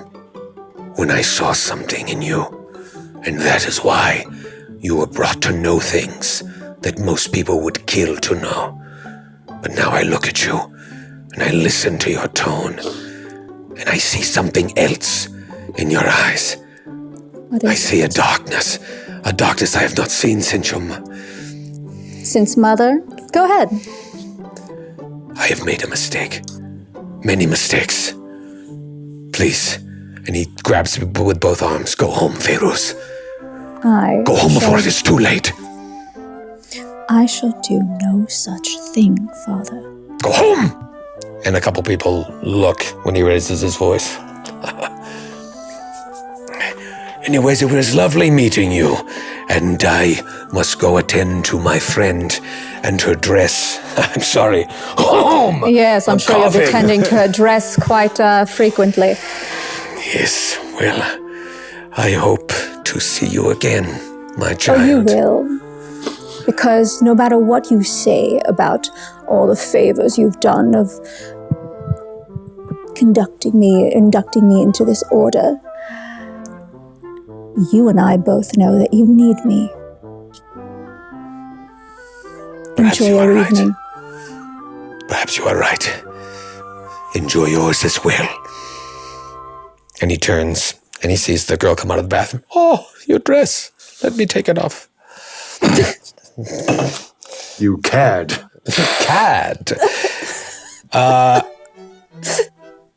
when I saw something in you, and that is why you were brought to know things that most people would kill to know. But now I look at you, and I listen to your tone, and I see something else in your eyes. I see a darkness I have not seen since Since Mother? Go ahead. I have made a mistake. Many mistakes. Please. And he grabs me with both arms. Go home, Feiruz. Go home before it is too late. I shall do no such thing, Father. Go home! And a couple people look when he raises his voice. Anyways, it was lovely meeting you. And I must go attend to my friend and her dress. I'm sorry. Home! Yes, I'm sure coughing. you'll be tending to her dress quite frequently. Yes, well, I hope to see you again, my child. Oh, you will. Because no matter what you say about all the favors you've done of inducting me into this order, you and I both know that you need me. Enjoy your evening. Perhaps you are right. Enjoy yours as well. And he turns and he sees the girl come out of the bathroom. Oh, your dress. Let me take it off. You cad. Cad.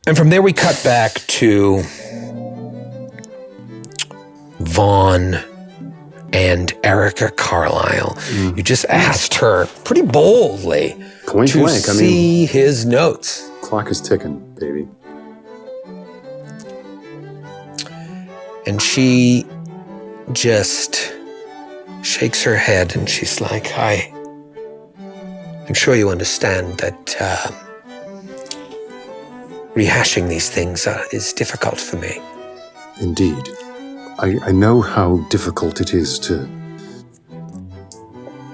And from there we cut back to Vaughn and Erica Carlisle. You just asked her pretty boldly Point to blank, see his notes. Clock is ticking, baby. And she just shakes her head and she's like, I'm sure you understand that rehashing these things is difficult for me. Indeed. I know how difficult it is to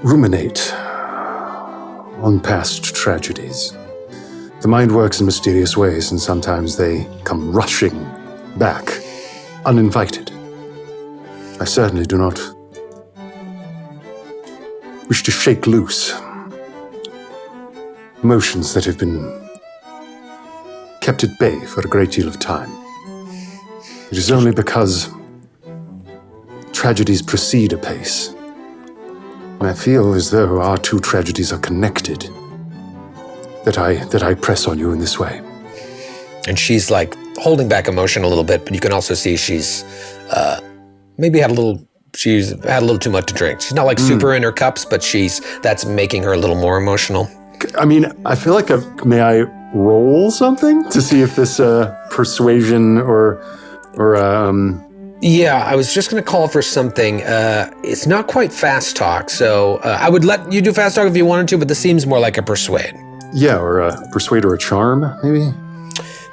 ruminate on past tragedies. The mind works in mysterious ways, and sometimes they come rushing back, uninvited. I certainly do not wish to shake loose emotions that have been kept at bay for a great deal of time. It is only because tragedies proceed apace, and I feel as though our two tragedies are connected, that I press on you in this way. And she's like holding back emotion a little bit, but you can also see she's maybe had a little too much to drink. She's not like super in her cups, but that's making her a little more emotional. I mean, I feel like may I roll something to see if this persuasion or Yeah, I was just going to call for something. It's not quite fast talk, so I would let you do fast talk if you wanted to, but this seems more like a persuade. Yeah, or a persuade or a charm, maybe?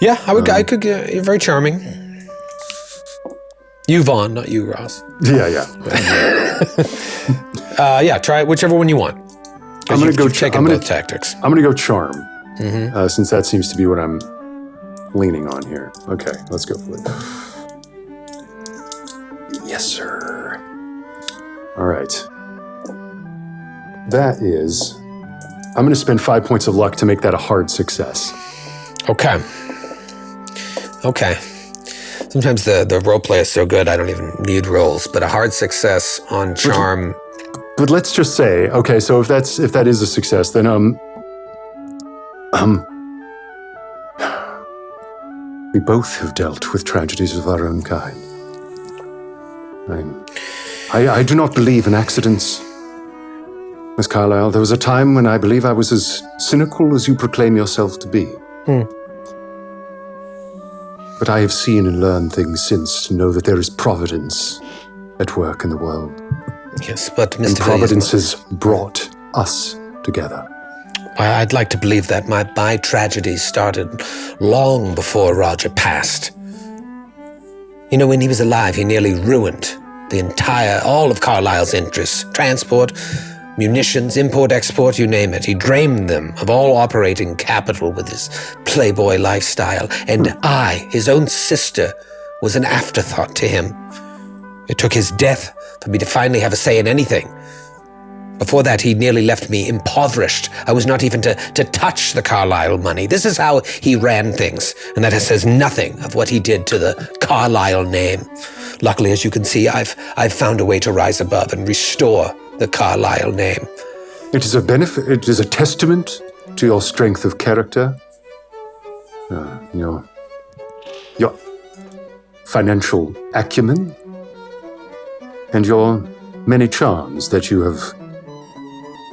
Yeah, I could get you're very charming. You, Vaughn, not you, Ross. Yeah. Yeah, try whichever one you want. I'm going to go checking both tactics. I'm going to go charm, since that seems to be what I'm leaning on here. Okay, let's go for it. Yes, sir. All right. That is... I'm going to spend 5 points of luck to make that a hard success. Okay. Sometimes the role play is so good I don't even need rolls, but a hard success on charm. But let's just say, okay, so if that is a success, then we both have dealt with tragedies of our own kind. I do not believe in accidents, Miss Carlyle. There was a time when I believe I was as cynical as you proclaim yourself to be. But I have seen and learned things since to know that there is providence at work in the world. Yes, but Mr. And providence has brought us together. I'd like to believe that my tragedy started long before Roger passed. You know, when he was alive, he nearly ruined all of Carlisle's interests. Transport, munitions, import, export, you name it. He drained them of all operating capital with his playboy lifestyle. And I, his own sister, was an afterthought to him. It took his death for me to finally have a say in anything. Before that, he nearly left me impoverished. I was not even to touch the Carlisle money. This is how he ran things, and that says nothing of what he did to the Carlisle name. Luckily, as you can see, I've found a way to rise above and restore the Carlisle name. It is a benefit. It is a testament to your strength of character, your financial acumen, and your many charms that you have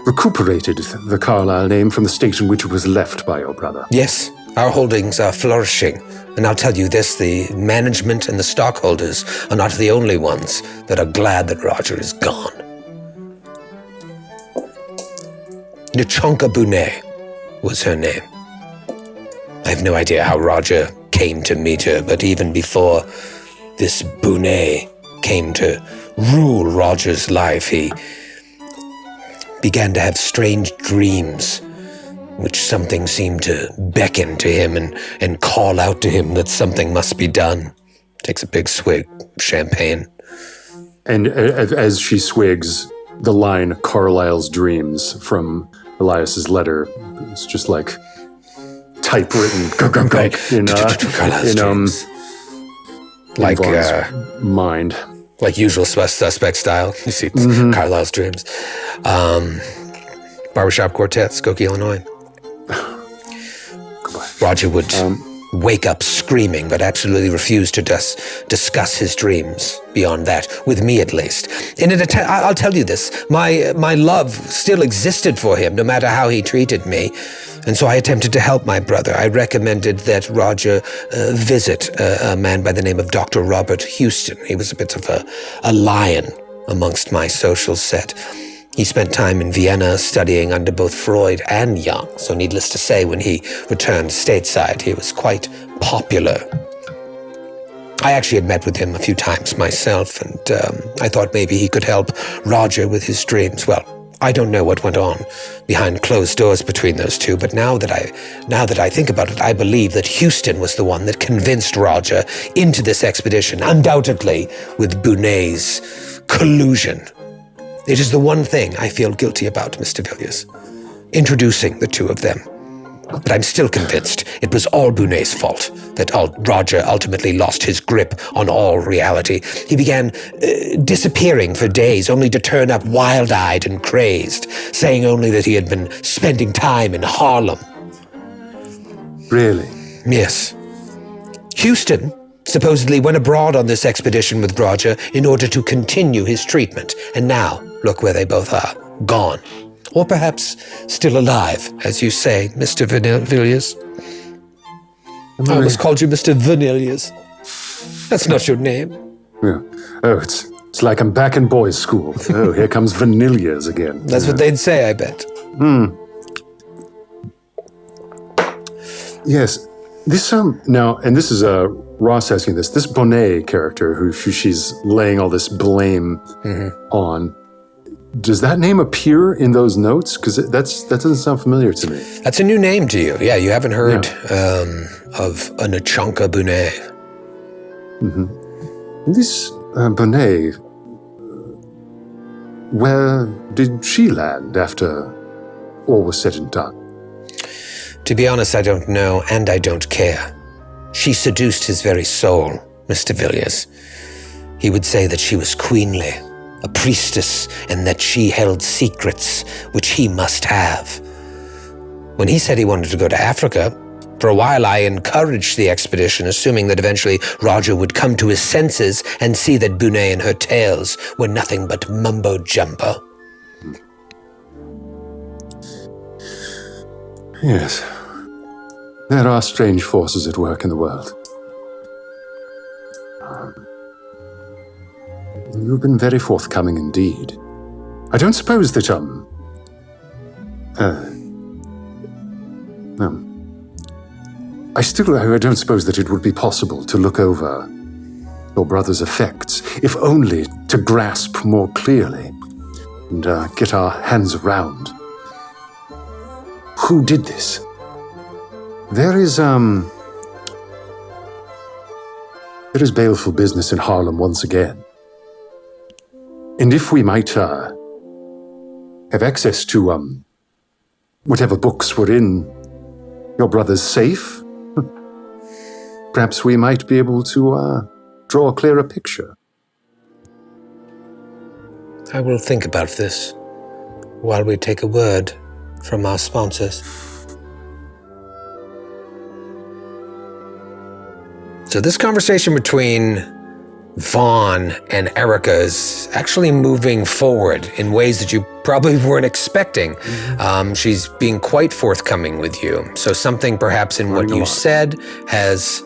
recuperated the Carlisle name from the state in which it was left by your brother. Yes, our holdings are flourishing. And I'll tell you this, the management and the stockholders are not the only ones that are glad that Roger is gone. Nchonka Bunet was her name. I have no idea how Roger came to meet her, but even before this Bunet came to rule Roger's life, he began to have strange dreams, which something seemed to beckon to him and call out to him that something must be done. Takes a big swig of champagne. And as she swigs, the line "Carlisle's dreams" from Elias's letter is just like typewritten Like Vaughn's mind. Like Usual Suspect style. You see Carlisle's dreams. Barbershop Quartet, Skokie, Illinois. Roger would wake up screaming, but absolutely refuse to discuss his dreams beyond that, with me at least. I'll tell you this, my love still existed for him, no matter how he treated me. And so I attempted to help my brother. I recommended that Roger visit a man by the name of Dr. Robert Houston. He was a bit of a lion amongst my social set. He spent time in Vienna studying under both Freud and Jung. So needless to say, when he returned stateside, he was quite popular. I actually had met with him a few times myself, and I thought maybe he could help Roger with his dreams. Well, I don't know what went on behind closed doors between those two, but now that I think about it, I believe that Houston was the one that convinced Roger into this expedition, undoubtedly with Bunet's collusion. It is the one thing I feel guilty about, Mr. Villiers, introducing the two of them. But I'm still convinced it was all Bunet's fault that Roger ultimately lost his grip on all reality. He began disappearing for days, only to turn up wild-eyed and crazed, saying only that he had been spending time in Harlem. Really? Yes. Houston supposedly went abroad on this expedition with Roger in order to continue his treatment. And now, look where they both are, gone. Or perhaps still alive, as you say, Mr. Villiers. I almost called you Mr. Vanilliers. That's not your name. Yeah. Oh, it's like I'm back in boys' school. Oh, here comes Vanilliers again. That's what they'd say, I bet. Yes. This now, and this is Ross asking this. This Bonnet character, who she's laying all this blame on. Does that name appear in those notes? Because that doesn't sound familiar to me. That's a new name to you. Yeah, you haven't heard of a Nchonka Bunet. Mm-hmm. This Bonnet, where did she land after all was said and done? To be honest, I don't know, and I don't care. She seduced his very soul, Mr. Villiers. He would say that she was queenly, a priestess, and that she held secrets which he must have. When he said he wanted to go to Africa, for a while I encouraged the expedition, assuming that eventually Roger would come to his senses and see that Bunet and her tales were nothing but mumbo-jumbo. Yes. There are strange forces at work in the world. you've been very forthcoming indeed. I don't suppose that, I don't suppose that it would be possible to look over your brother's effects, if only to grasp more clearly and get our hands around. Who did this? There is baleful business in Harlem once again. And if we might have access to whatever books were in your brother's safe, perhaps we might be able to draw a clearer picture. I will think about this while we take a word from our sponsors. So this conversation between Vaughn and Erica is actually moving forward in ways that you probably weren't expecting. She's being quite forthcoming with you. So something perhaps in what you said has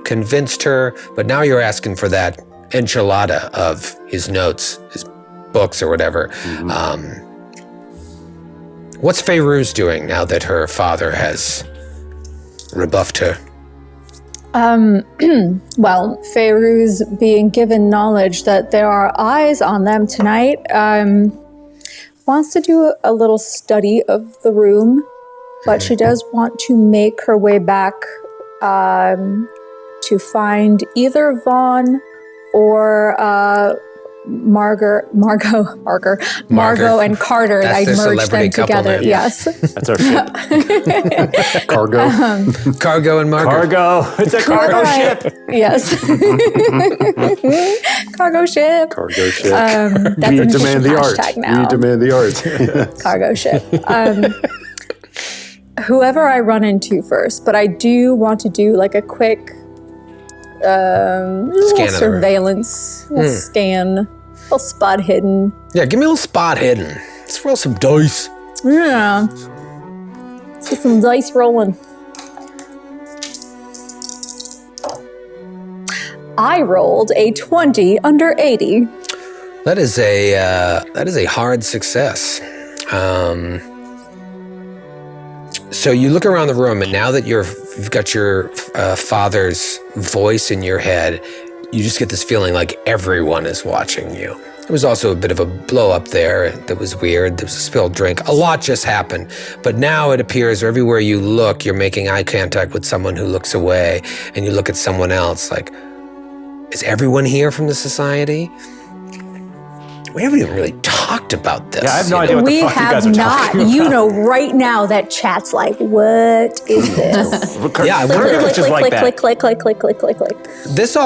convinced her, but now you're asking for that enchilada of his notes, his books or whatever. What's Fairuz doing now that her father has rebuffed her? Well, Fairuz, being given knowledge that there are eyes on them tonight, wants to do a little study of the room, but she does want to make her way back to find either Vaughn or Margot and Carter. That's I'd their merge celebrity them couple together. name. Yes. That's our ship. Cargo. Cargo and Margot. Cargo. It's a cargo ship. Yes. Cargo ship. Cargo ship. That's We an demand official the art. hashtag now. We demand the art. Cargo ship. Whoever I run into first, but I do want to do like a quick little of the room. surveillance, little scan, little spot hidden. Yeah, give me a little spot hidden. Let's roll some dice. Yeah. Let's get some dice rolling. I rolled a 20 under 80. That is a hard success. So you look around the room, and now that you've got your father's voice in your head, you just get this feeling like everyone is watching you. There was also a bit of a blow up there that was weird. There was a spilled drink. A lot just happened. But now it appears everywhere you look, you're making eye contact with someone who looks away, and you look at someone else like, is everyone here from the society? We haven't even really talked about this. Yeah, I have no idea what the We fuck you guys have are not. talking about. You know, right now that chat's like, what is this? Yeah, I wonder if click, it's just like click, that. click, click, click, click, click, click, click. This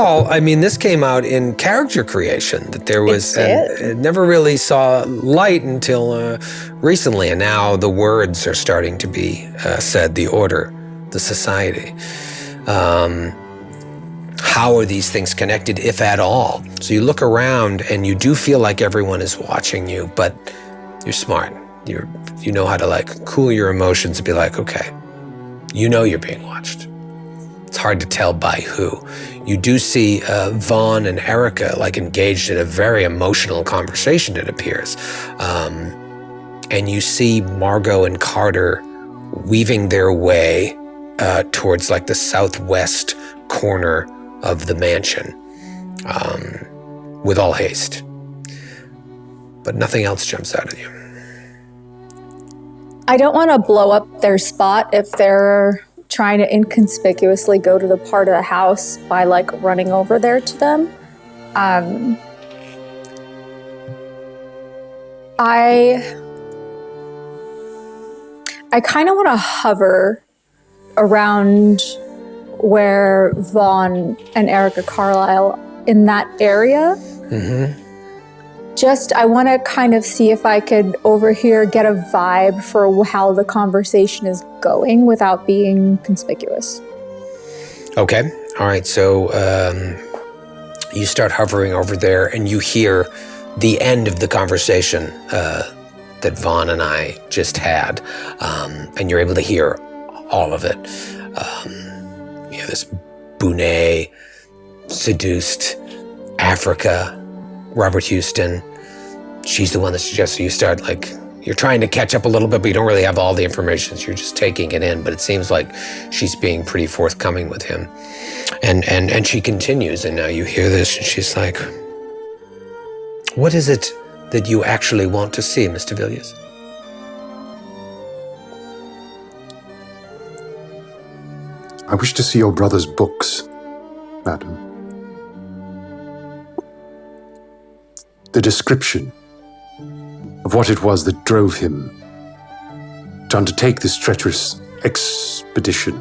came out in character creation, that there was, it never really saw light until recently, and now the words are starting to be said, the order, the society. How are these things connected, if at all? So you look around and you do feel like everyone is watching you, but you're smart. You know how to like cool your emotions and be like, okay, you know you're being watched. It's hard to tell by who. You do see Vaughn and Erica like engaged in a very emotional conversation, it appears. And you see Margot and Carter weaving their way towards like the southwest corner of the mansion with all haste. But nothing else jumps out at you. I don't want to blow up their spot if they're trying to inconspicuously go to the part of the house by like running over there to them. I kind of want to hover around where Vaughn and Erica Carlisle in that area. I want to kind of see if I could over here get a vibe for how the conversation is going without being conspicuous. Okay. All right. So you start hovering over there and you hear the end of the conversation that Vaughn and I just had. And you're able to hear all of it. This Bonet seduced Africa Robert Houston. She's the one that suggested you start, like, you're trying to catch up a little bit, but you don't really have all the information, so you're just taking it in. But it seems like she's being pretty forthcoming with him. And she continues, and now you hear this, and she's like, what is it that you actually want to see, Mr. Villiers? I wish to see your brother's books, madam. The description of what it was that drove him to undertake this treacherous expedition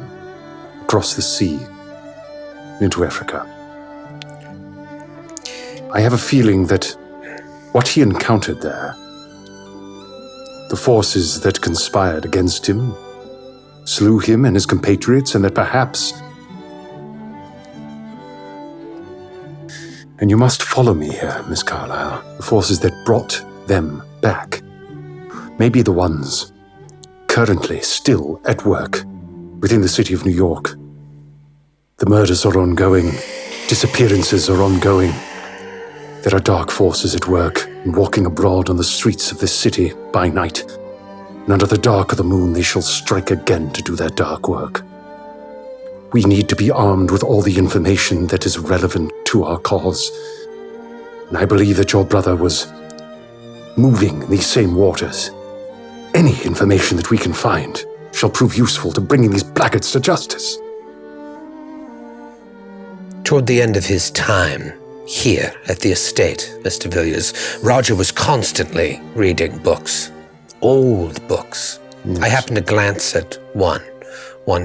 across the sea into Africa. I have a feeling that what he encountered there, the forces that conspired against him, slew him and his compatriots, and that perhaps, and you must follow me here, Miss Carlyle, the forces that brought them back may be the ones currently still at work within the city of New York. The murders are ongoing, disappearances are ongoing. There are dark forces at work and walking abroad on the streets of this city by night. And under the dark of the moon, they shall strike again to do their dark work. We need to be armed with all the information that is relevant to our cause. And I believe that your brother was moving in these same waters. Any information that we can find shall prove useful to bringing these blackguards to justice. Toward the end of his time here at the estate, Mr. Villiers, Roger was constantly reading books. Old books. Yes. I happened to glance at one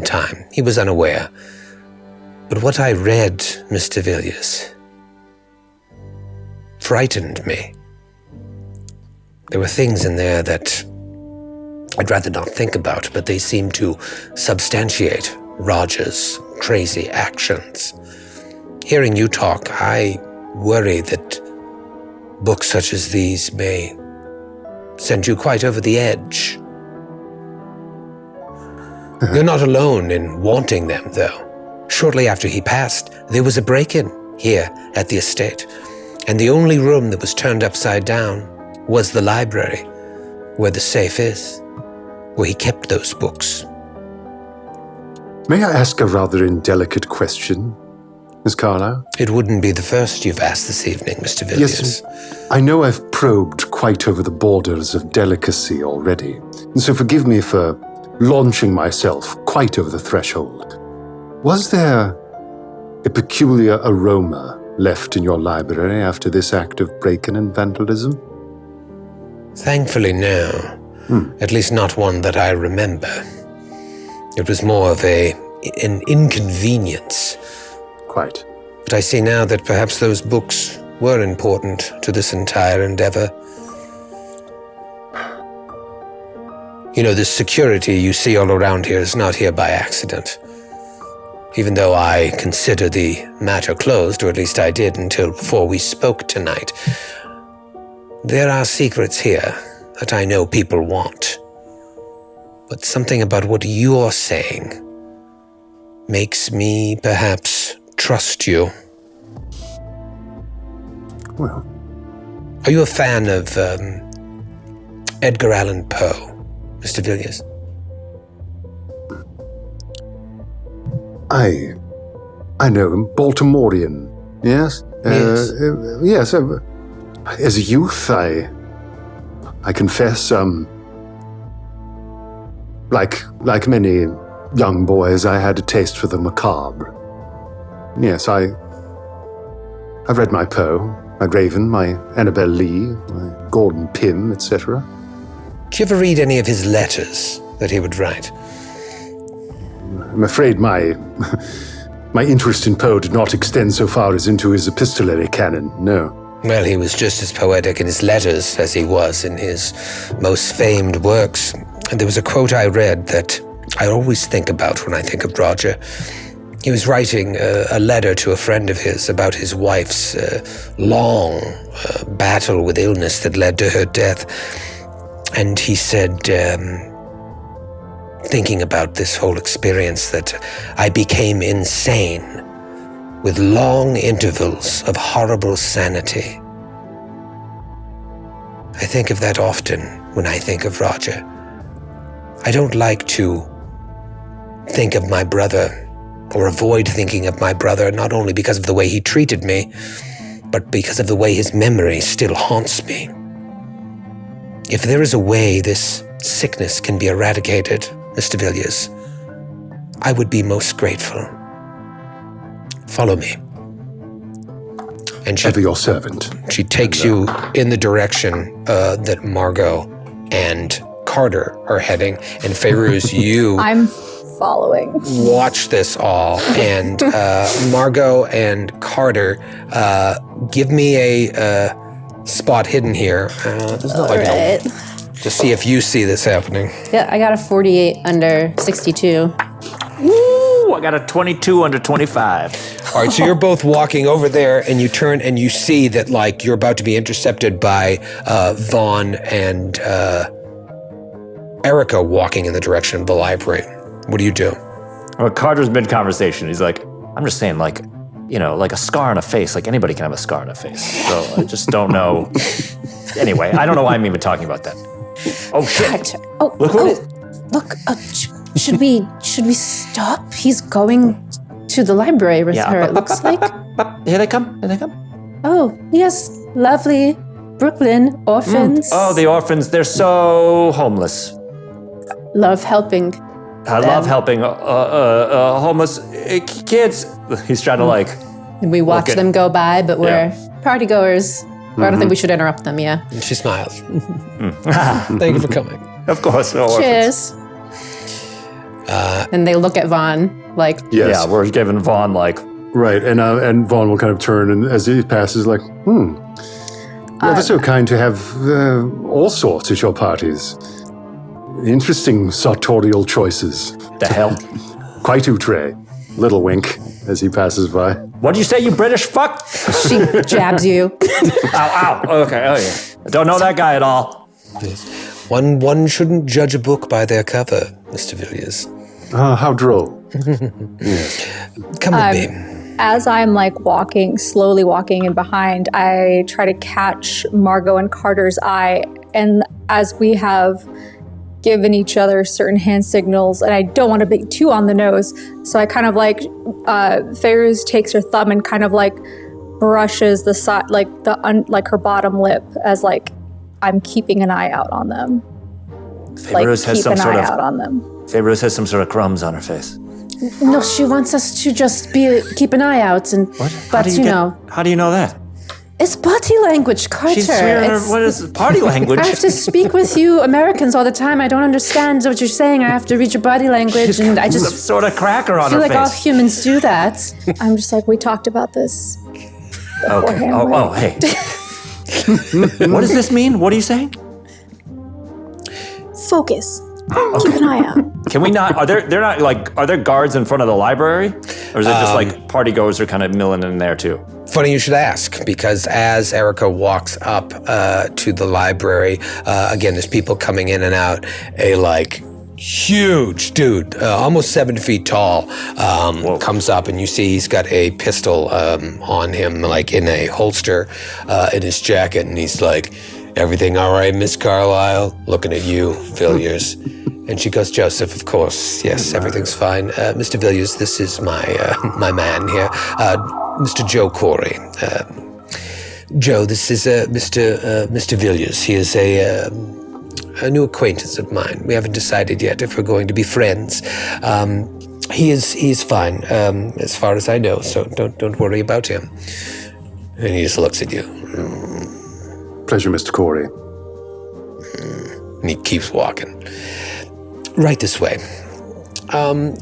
time. He was unaware. But what I read, Mr. Villiers, frightened me. There were things in there that I'd rather not think about, but they seemed to substantiate Roger's crazy actions. Hearing you talk, I worry that books such as these may send you quite over the edge. You're not alone in wanting them, though. Shortly after he passed, there was a break-in here at the estate, and the only room that was turned upside down was the library, where the safe is, where he kept those books. May I ask a rather indelicate question, Miss Carlyle? It wouldn't be the first you've asked this evening, Mr. Villiers. Yes, I know I've probed quite over the borders of delicacy already, and so forgive me for launching myself quite over the threshold. Was there a peculiar aroma left in your library after this act of break-in and vandalism? Thankfully, no. At least not one that I remember. It was more of an inconvenience. Quite. But I see now that perhaps those books were important to this entire endeavor. You know, this security you see all around here is not here by accident. Even though I consider the matter closed, or at least I did until before we spoke tonight, there are secrets here that I know people want. But something about what you're saying makes me perhaps trust you. Well, are you a fan of Edgar Allan Poe, Mr. Villiers? I know him. Baltimorean, yes? Yes. Yes. As a youth, I confess, like many young boys, I had a taste for the macabre. Yes, I've read my Poe, my Raven, my Annabel Lee, my Gordon Pym, etc. Did you ever read any of his letters that he would write? I'm afraid my interest in Poe did not extend so far as into his epistolary canon, no. Well, he was just as poetic in his letters as he was in his most famed works. And there was a quote I read that I always think about when I think of Roger. He was writing a letter to a friend of his about his wife's long battle with illness that led to her death. And he said, thinking about this whole experience, that I became insane with long intervals of horrible sanity. I think of that often when I think of Roger. I don't like to think of my brother or avoid thinking of my brother, not only because of the way he treated me, but because of the way his memory still haunts me. If there is a way this sickness can be eradicated, Mr. Villiers, I would be most grateful. Follow me. And Ever your servant. she takes you in the direction that Margot and Carter are heading. And Feyruz, you I'm following. watch this all. And Margot and Carter, give me a spot hidden here. There's not like Right. to see if you see this happening. Yeah, I got a 48 under 62. Ooh, I got a 22 under 25. All right, so you're both walking over there, and you turn and you see that, like, you're about to be intercepted by Vaughn and Erica walking in the direction of the library. What do you do? Well, Carter's mid-conversation. He's like, I'm just saying, like, you know, like a scar on a face. Like, anybody can have a scar on a face. So I just don't know. Anyway, I don't know why I'm even talking about that. Oh, shit. Oh, Look what it- look. Should we stop? He's going to the library with her. It looks like. Here they come. Here they come. Oh yes, lovely Brooklyn orphans. Oh, the orphans. They're so homeless. Love helping. I love helping homeless kids. He's trying to, like... And we watch Okay. them go by, but we're party goers. I don't think we should interrupt them. Yeah. And she smiles. Thank you for coming. Of course. No orphans. Cheers. And they look at Vaughn like, Yes. Yeah, we're giving Vaughn, like... Right, and Vaughn will kind of turn, and as he passes, like, You're ever so kind to have all sorts at your parties. Interesting sartorial choices. The hell? Quite outre. Little wink as he passes by. What'd you say, you British fuck? she jabs you. Ow, ow. Okay, oh yeah. I don't know that guy at all. One shouldn't judge a book by their cover, Mr. Villiers. How droll. Come with me. As I'm like slowly walking in behind, I try to catch Margot and Carter's eye. And as we have given each other certain hand signals, and I don't want to be too on the nose, so I kind of like, Feyruz takes her thumb and kind of like brushes the side, like her bottom lip, as like I'm keeping an eye out on them. Feyruz has some sort of... out on them. Feyruz has some sort of crumbs on her face. No, she wants us to just keep an eye out, and What? but you know, How do you know that? it's body language, Carter. She's swearing her... What is party language? I have to speak with you Americans all the time. I don't understand what you're saying. I have to read your body language, and I Some just sort of cracker on feel her like all face. humans do that. I'm just like, we talked about this Okay. beforehand. Oh, hey. What does this mean? What are you saying? Focus. Keep an eye out. Can we not? Are there guards in front of the library, or is it just like party goers are kind of milling in there too? Funny you should ask, because as Erica walks up to the library, again, there's people coming in and out. A like huge dude, almost 7 feet tall, comes up, and you see he's got a pistol on him, like in a holster in his jacket, and he's like, "Everything all right, Miss Carlisle?" Looking at you, Villiers. And she goes, "Joseph, of course. Yes, everything's fine. Mr. Villiers, this is my man here, Mr. Joe Corey. Joe, this is Mr. Villiers. He is a new acquaintance of mine. We haven't decided yet if we're going to be friends. He's fine, as far as I know. So don't worry about him." And he just looks at you. Pleasure, Mr. Corey. And he keeps walking. "Right this way."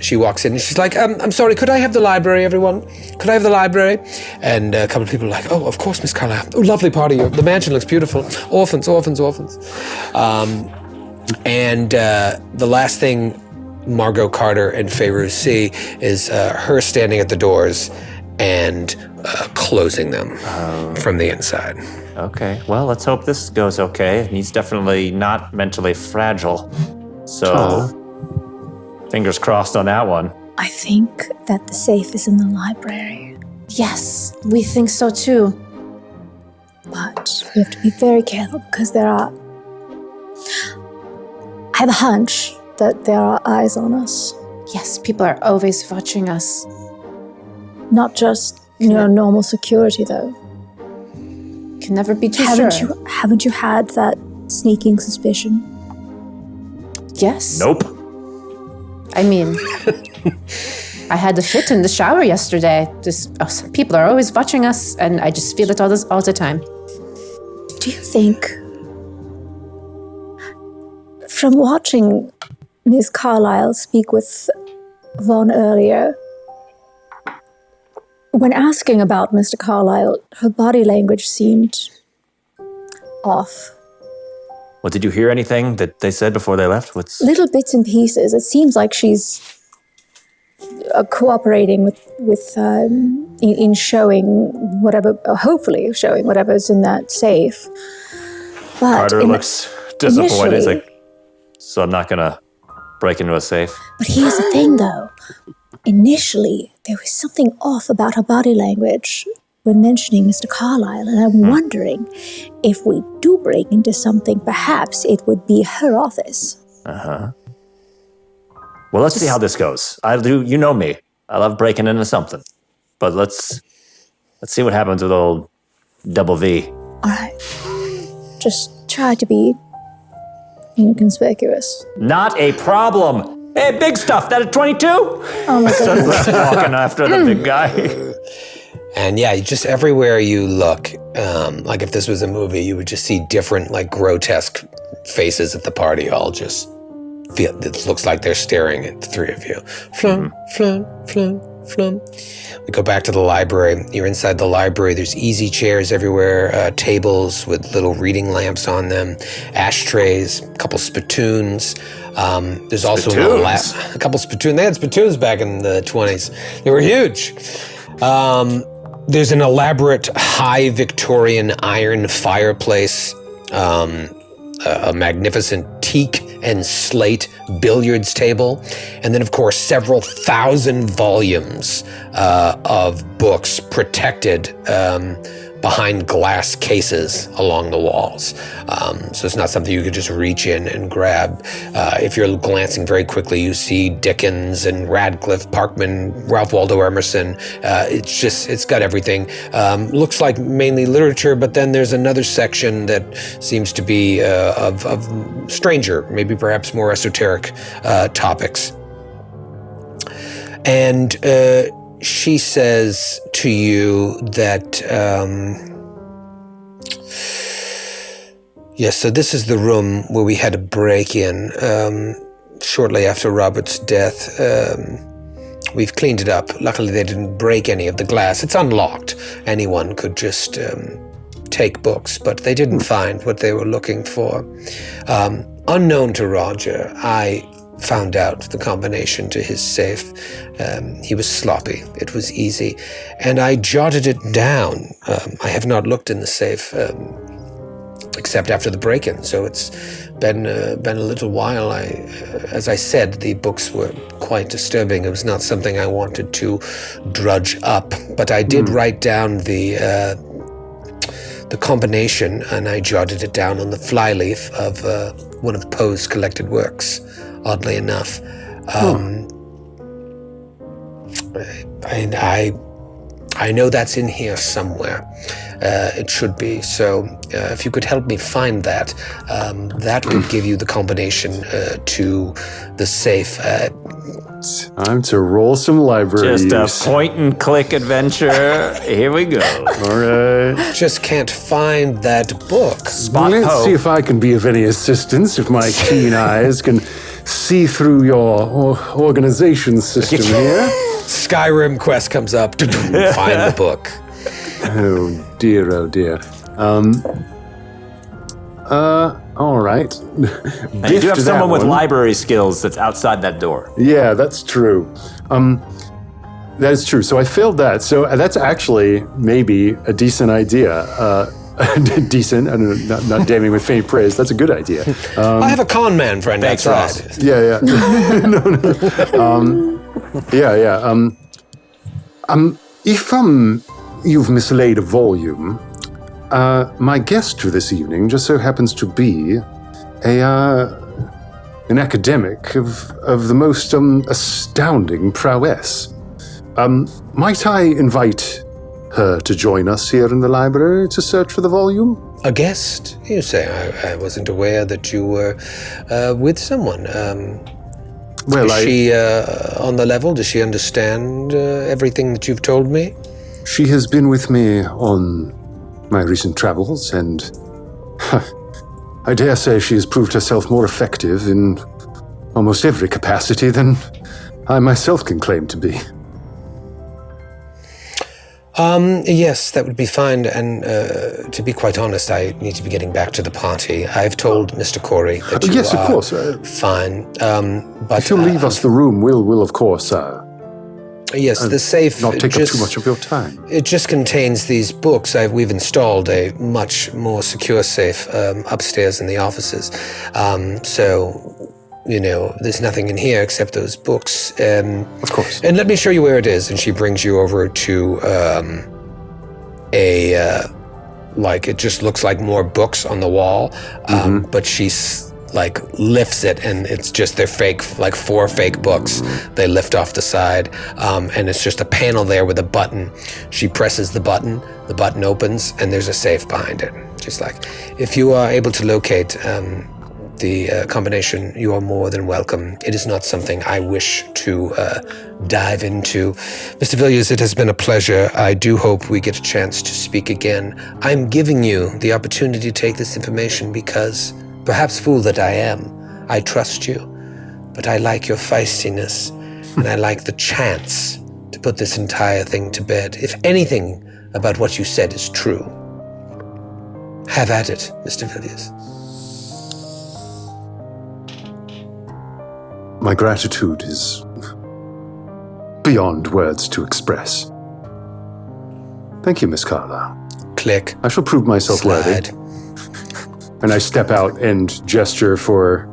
She walks in and she's like, "I'm sorry, could I have the library, everyone? Could I have the library?" And a couple of people are like, "Oh, of course, Miss Carlisle. Oh, lovely party. The mansion looks beautiful. Orphans. And the last thing Margot, Carter, and Feyruz see is her standing at the doors and closing them from the inside. Okay. Well, let's hope this goes okay. He's definitely not mentally fragile. So, fingers crossed on that one. I think that the safe is in the library. Yes, we think so too. But we have to be very careful because I have a hunch that there are eyes on us. Yes, people are always watching us. Not just, normal security, though. Can never be too sure. Haven't you had that sneaking suspicion? Yes. Nope. I mean, I had the fit in the shower yesterday. Some people are always watching us, and I just feel it all the time. Do you think, from watching Ms. Carlyle speak with Vaughn earlier, when asking about Mr. Carlyle, her body language seemed off. What, did you hear anything that they said before they left? Little bits and pieces. It seems like she's cooperating in showing whatever, hopefully showing whatever's in that safe. But Carter looks disappointed. He's like, so I'm not going to break into a safe? But here's the thing, though. Initially, there was something off about her body language when mentioning Mr. Carlyle, and I'm wondering if we do break into something, perhaps it would be her office. Uh-huh. Well, let's see how this goes. You know me. I love breaking into something. But let's see what happens with old Double V. All right. Just try to be inconspicuous. Not a problem. Hey, big stuff. That a 22? Oh my goodness. Walking after the big guy. And yeah, just everywhere you look, like if this was a movie, you would just see different, like, grotesque faces at the party all just feel, it looks like they're staring at the three of you. Flum, flum, flum, flum. We go back to the library. You're inside the library. There's easy chairs everywhere, tables with little reading lamps on them, ashtrays, a couple spittoons. There's also a couple spittoons. They had spittoons back in the 20s. They were huge. There's an elaborate high Victorian iron fireplace, a magnificent teak and slate billiards table, and then, of course, several thousand volumes of books protected behind glass cases along the walls. So it's not something you could just reach in and grab. If you're glancing very quickly, you see Dickens and Radcliffe, Parkman, Ralph Waldo Emerson. It's got everything. Looks like mainly literature, but then there's another section that seems to be of stranger, maybe perhaps more esoteric topics. And she says to you that, yes, so this is the room where we had a break-in shortly after Robert's death. We've cleaned it up. Luckily, they didn't break any of the glass. It's unlocked. Anyone could just take books, but they didn't find what they were looking for. Unknown to Roger, I found out the combination to his safe. He was sloppy. It was easy. And I jotted it down. I have not looked in the safe except after the break-in. So it's been a little while. As I said, the books were quite disturbing. It was not something I wanted to drudge up. But I did write down the combination, and I jotted it down on the flyleaf of one of Poe's collected works. Oddly enough, I know that's in here somewhere. It should be. So if you could help me find that, that would give you the combination to the safe. Time to roll some libraries. Just a point-and-click adventure. Here we go. All right. Just can't find that book. Let's see if I can be of any assistance, if my keen eyes can see through your organization system here. Skyrim quest comes up. Find the book. Oh dear, oh dear. All right. And you do have someone with library skills that's outside that door. Yeah, that's true. That is true. So I failed that. So that's actually maybe a decent idea. Decent, not damning with faint praise. That's a good idea. I have a con man friend outside. Yeah. No. Yeah. If you've mislaid a volume, My guest for this evening just so happens to be an academic of the most astounding prowess. Might I invite her to join us here in the library to search for the volume? A guest? You say? I wasn't aware that you were with someone. Is she on the level? Does she understand everything that you've told me? She has been with me on my recent travels, and I dare say she has proved herself more effective in almost every capacity than I myself can claim to be. Yes, that would be fine. And to be quite honest, I need to be getting back to the party. I've told Mr. Corey that you yes, of course. Fine. But if you'll leave us the room, we'll of course. Yes, the safe. Not take up too much of your time. It just contains these books. We've installed a much more secure safe upstairs in the offices. There's nothing in here except those books. Of course. And let me show you where it is. And she brings you over to it just looks like more books on the wall. But she's lifts it, and it's just they're fake, 4 fake books. They lift off the side, and it's just a panel there with a button. She presses the button opens, and there's a safe behind it. She's like, if you are able to locate the combination, you are more than welcome. It is not something I wish to dive into. Mr. Villiers, it has been a pleasure. I do hope we get a chance to speak again. I'm giving you the opportunity to take this information because, perhaps fool that I am, I trust you. But I like your feistiness, and I like the chance to put this entire thing to bed. If anything about what you said is true, have at it, Mr. Villiers. My gratitude is beyond words to express. Thank you, Miss Carlyle. Click. I shall prove myself worthy. And I step out and gesture for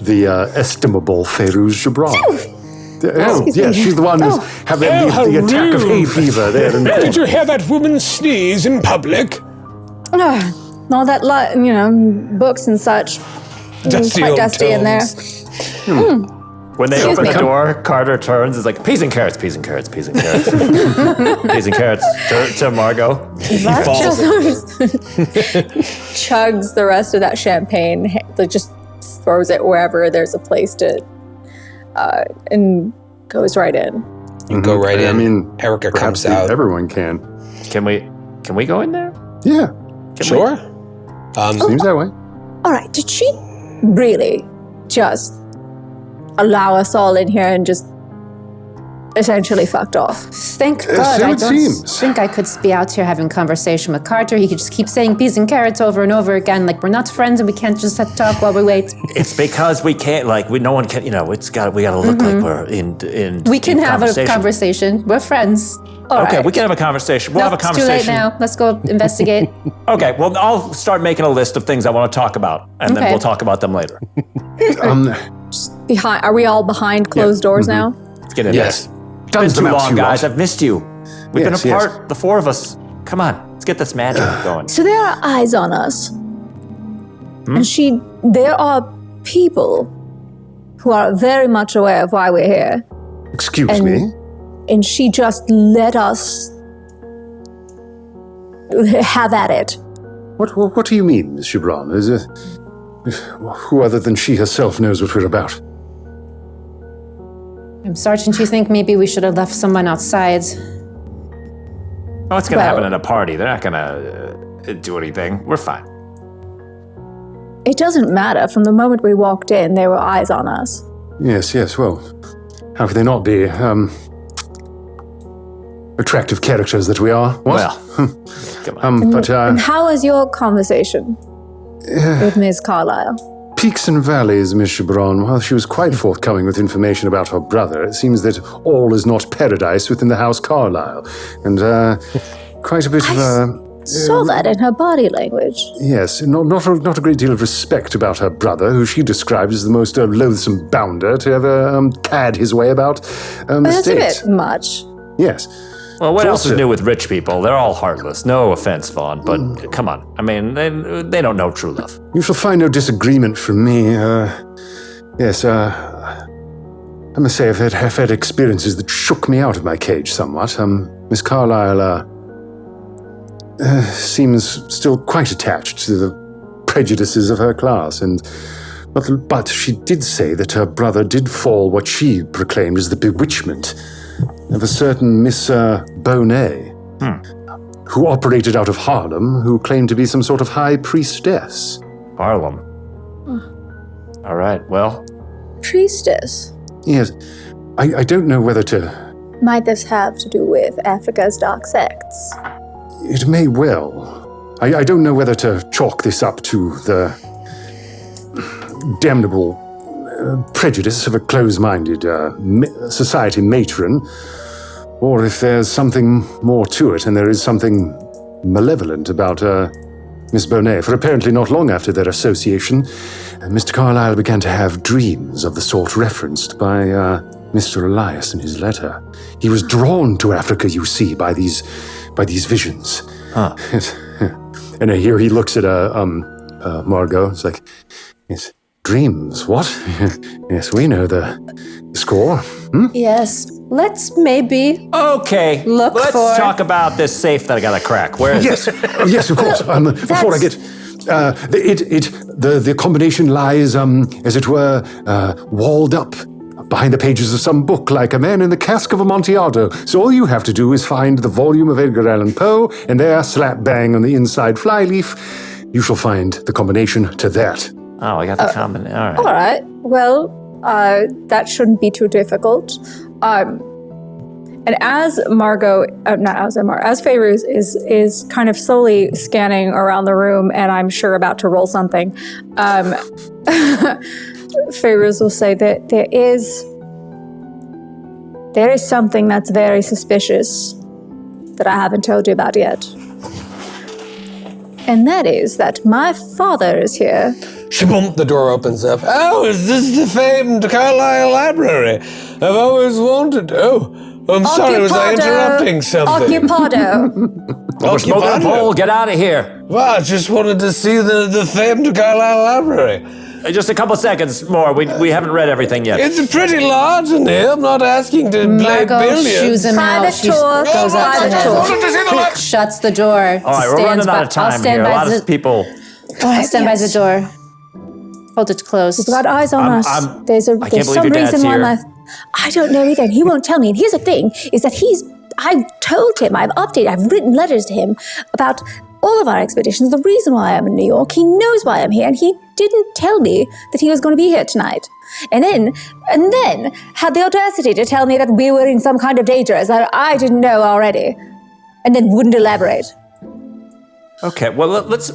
the estimable Fayrouz Gibran. She's the one who's having the attack of hay fever there. Did you hear that woman sneeze in public? All that, books and such. Dusty quite old dusty in there. When they Excuse open me. the door, Carter turns. It's like peas and carrots, peas and carrots, peas and carrots, peas and carrots to Margot. Chugs the rest of that champagne, just throws it wherever there's a place to, and goes right in. You go right in. I mean, Erica perhaps comes out. Everyone can. Can we go in there? Yeah, Sure. seems that way. All right, did she really just allow us all in here and just essentially fucked off? Thank God. so I it don't seems. think I could be out here having conversation with Carter. He could just keep saying peas and carrots over and over again. Like, we're not friends and we can't just talk while we wait. It's because we can't. No one can. We gotta look like we're in. We can in have a conversation. We're friends. All Okay, right. we can have a conversation. We'll have a It's conversation. too late now. Let's go investigate. Okay, well, I'll start making a list of things I want to talk about, and then Okay. we'll talk about them later. Behind? Are we all behind closed doors now? Let's get in Yes. there. It's been too long, guys. I've missed you. We've Yes, been yes. apart, the 4 of us. Come on, let's get this magic going. So there are eyes on us, and there are people who are very much aware of why we're here, Excuse me. and she just let us have at it. What do you mean, Miss Gibran? Who other than she herself knows what we're about? Sergeant, you think maybe we should have left someone outside? Oh, it's gonna Well- happen at a party. They're not gonna do anything. We're fine. It doesn't matter. From the moment we walked in, there were eyes on us. Yes, well, how could they not be? Attractive characters that we are. What? Well, come on. And how was your conversation with Ms. Carlyle? Peaks and valleys, Miss Gibran. While she was quite forthcoming with information about her brother, it seems that all is not paradise within the house Carlisle. And quite a bit of Saw that in her body language. yes, not a great deal of respect about her brother, who she described as the most loathsome bounder to ever cad his way about the That's a state. bit much. Yes. Well, what else is new with rich people? They're all heartless. No offense, Vaughn, but come on. I mean, they don't know true love. You shall find no disagreement from me. Yes, I must say I've had experiences that shook me out of my cage somewhat. Miss Carlyle seems still quite attached to the prejudices of her class, but she did say that her brother did fall what she proclaimed as the bewitchment of a certain Miss Bonet, who operated out of Harlem, who claimed to be some sort of high priestess. Harlem. All right, well. Priestess? Yes, I don't know whether to... Might this have to do with Africa's dark sects? It may well. I don't know whether to chalk this up to the damnable prejudice of a close-minded society matron, or if there's something more to it, and there is something malevolent about Miss Bonet, for apparently not long after their association, Mr. Carlyle began to have dreams of the sort referenced by Mr. Elias in his letter. He was drawn to Africa, you see, by these visions. Huh. And here he looks at Margot. It's like, yes, dreams, what? Yes, we know the score. Yes. Let's maybe Okay, let's talk about this safe that I gotta crack. Where is it? Yes, of course. Before I get... the combination lies, as it were, walled up behind the pages of some book, like a man in the cask of Amontillado. So all you have to do is find the volume of Edgar Allan Poe, and there, slap bang on the inside flyleaf, you shall find the combination to that. Oh, I got the combination. All right. All right. Well, that shouldn't be too difficult. And as Fairuz is kind of slowly scanning around the room, and I'm sure about to roll something, Fairuz will say that there is something that's very suspicious that I haven't told you about yet. And that is that my father is here. Shaboom, the door opens up. Oh, is this the famed Carlisle Library? I've always wanted. Oh, I'm sorry, was I interrupting something? Occupado. Smoking pole, get out of here. Well, I just wanted to see the famed Carlisle Library. Just a couple seconds more. We haven't read everything yet. It's pretty large in here. I'm not asking to play billiards. Shoos him out. She goes up to him. Shuts the door. All right, we're running out of time here. A lot of people. I'll stand by the door. Hold it closed. He's got eyes on us. There's some reason why I don't know either, and he won't tell me. And here's the thing, is that I've told him, I've written letters to him about all of our expeditions, the reason why I'm in New York. He knows why I'm here, and he didn't tell me that he was going to be here tonight. And then had the audacity to tell me that we were in some kind of danger, as I didn't know already, and then wouldn't elaborate. Okay, well, let's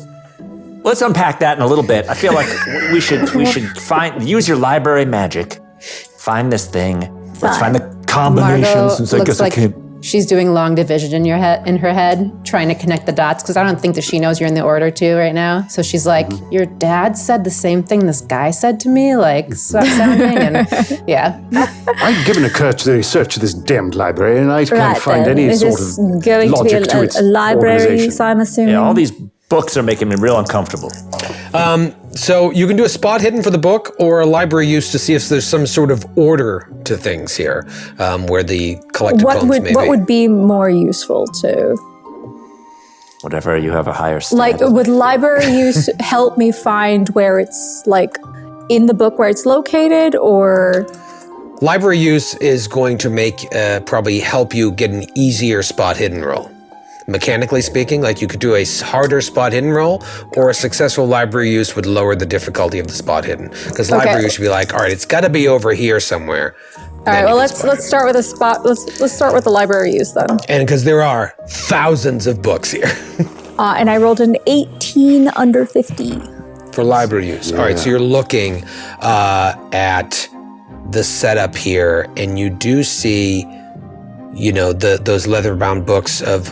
unpack that in a little bit. I feel like we should use your library magic. Find this thing. Let's find the combinations. Margot looks like she's doing long division in her head, trying to connect the dots, because I don't think that she knows you're in the order too right now. So she's like, your dad said the same thing this guy said to me, like sounding, and yeah. I've given a cursory search of this damned library, and I can't find any sort of logic to its a library, so I'm assuming. Yeah, all these books are making me real uncomfortable. So you can do a spot hidden for the book or a library use to see if there's some sort of order to things here, where the collected poems may be. What would be more useful to? Whatever you have a higher stat. Like, would library use help me find where it's, like, in the book where it's located, or? Library use is going to probably help you get an easier spot hidden roll. Mechanically speaking, like you could do a harder spot hidden roll, or a successful library use would lower the difficulty of the spot hidden. Because library use should be like, all right, it's got to be over here somewhere. All right, well, let's start with a spot. Let's start with the library use then. And because there are thousands of books here. And I rolled an 18 under 50 for library use. Yeah. All right, so you're looking at the setup here, and you do see those leather-bound books of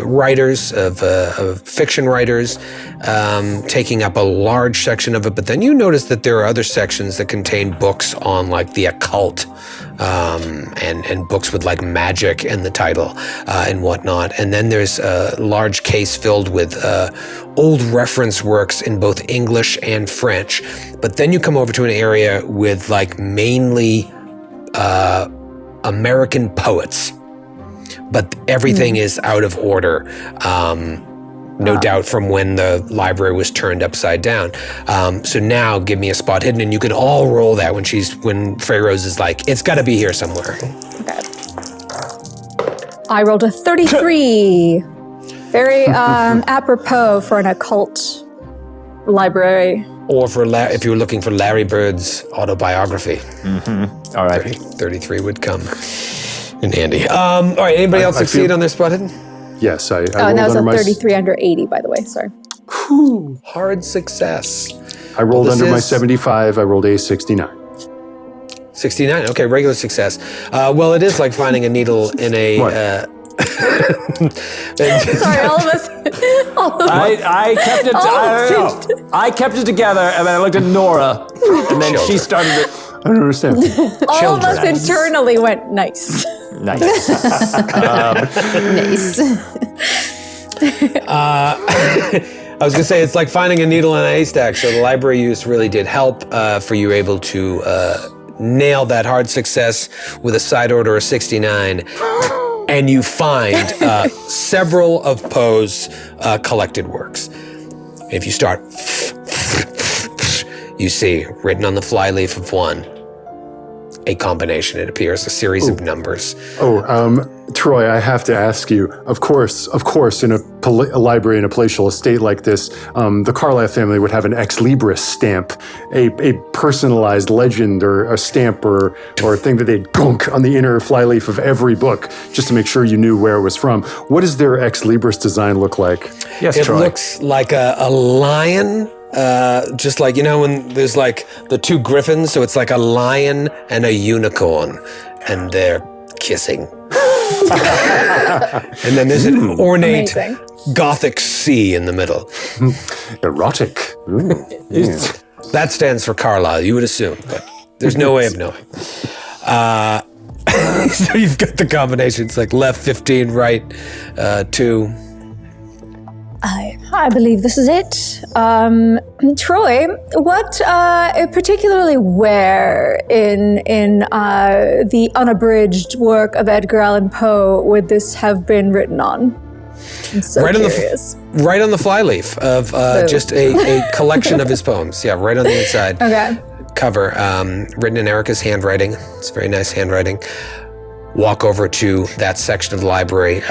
writers, of fiction writers, taking up a large section of it. But then you notice that there are other sections that contain books on like the occult, and books with like magic in the title, and whatnot. And then there's a large case filled with old reference works in both English and French. But then you come over to an area with like mainly American poets, but everything is out of order. No doubt from when the library was turned upside down. So now give me a spot hidden, and you can all roll that when Frey Rose is like, it's got to be here somewhere. Okay. I rolled a 33. Very apropos for an occult library. Or if you were looking for Larry Bird's autobiography. Mm-hmm. All right. 33 would come in handy. All right, anybody else succeed on their spot hidden? Yes, I and that was rolled a under 33 under 80, by the way. Sorry. Hard success. I rolled under my 75. I rolled a 69. 69. Okay, regular success. Well, it is like finding a needle in a. Sorry, all of us. I kept it. I kept it together, and then I looked at Noura, and then she started it. I don't understand. All of us internally went nice. Nice. Nice. I was going to say, it's like finding a needle in a haystack. So the library use really did help for you able to nail that hard success with a side order of 69. And you find several of Poe's collected works. If you start, you see written on the flyleaf of one, a combination. It appears a series of numbers. Troy, I have to ask you. Of course, in a library in a palatial estate like this, the Carlisle family would have an ex libris stamp, a personalized legend or a stamp or a thing that they'd gunk on the inner flyleaf of every book, just to make sure you knew where it was from. What does their ex libris design look like? Yes, It Troy. looks like a lion. Just like, when there's like the two griffins, so it's like a lion and a unicorn, and they're kissing. And then there's an ornate Gothic C in the middle. Erotic. Ooh, yeah. That stands for Carlisle, you would assume, but there's no way of knowing. So you've got the combination. It's like left 15, right 2. I believe this is it. Troy, what particularly where in the unabridged work of Edgar Allan Poe would this have been written on? I'm so curious. Right on the flyleaf of just a collection of his poems. Yeah, right on the inside. Okay. Cover, written in Erica's handwriting. It's very nice handwriting. Walk over to that section of the library.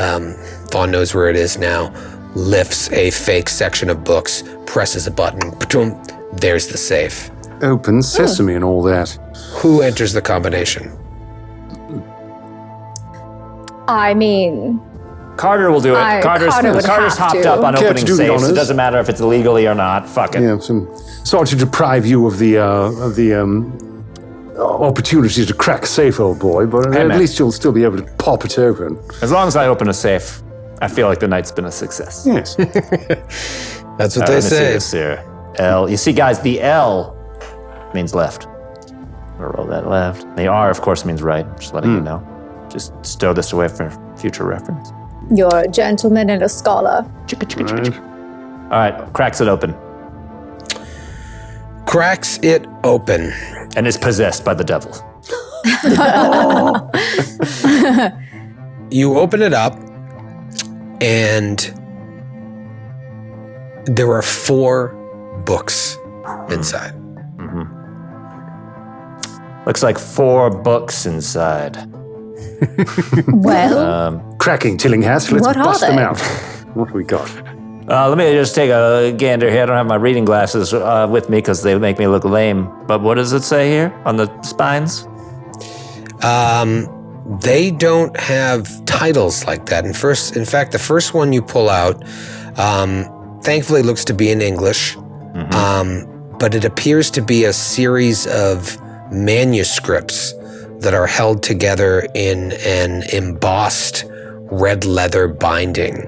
Vaughn knows where it is now. Lifts a fake section of books, presses a button, boom, there's the safe. Open sesame and all that. Who enters the combination? I mean, Carter will do it. Carter's hopped up on opening safes. It doesn't matter if it's illegally or not. Fuck it. Yeah, sorry to deprive you of the opportunity to crack a safe, old boy, but at least you'll still be able to pop it open. As long as I open a safe, I feel like the night's been a success. Yes. That's what they say. This here. L. You see, guys, the L means left. I'll roll that left. The R, of course, means right. Just letting you know. Just stow this away for future reference. you're a gentleman and a scholar. All right, cracks it open. Cracks it open. And is possessed by the devil. You open it up, and there are 4 books inside. Mm-hmm. Looks like 4 books inside. Well, Cracking Tillinghast. Let's What are bust them they? out. What have we got? Let me just take a gander here. I don't have my reading glasses with me because they make me look lame. But what does it say here on the spines? They don't have titles like that. In fact, the first one you pull out, thankfully looks to be in English, but it appears to be a series of manuscripts that are held together in an embossed red leather binding.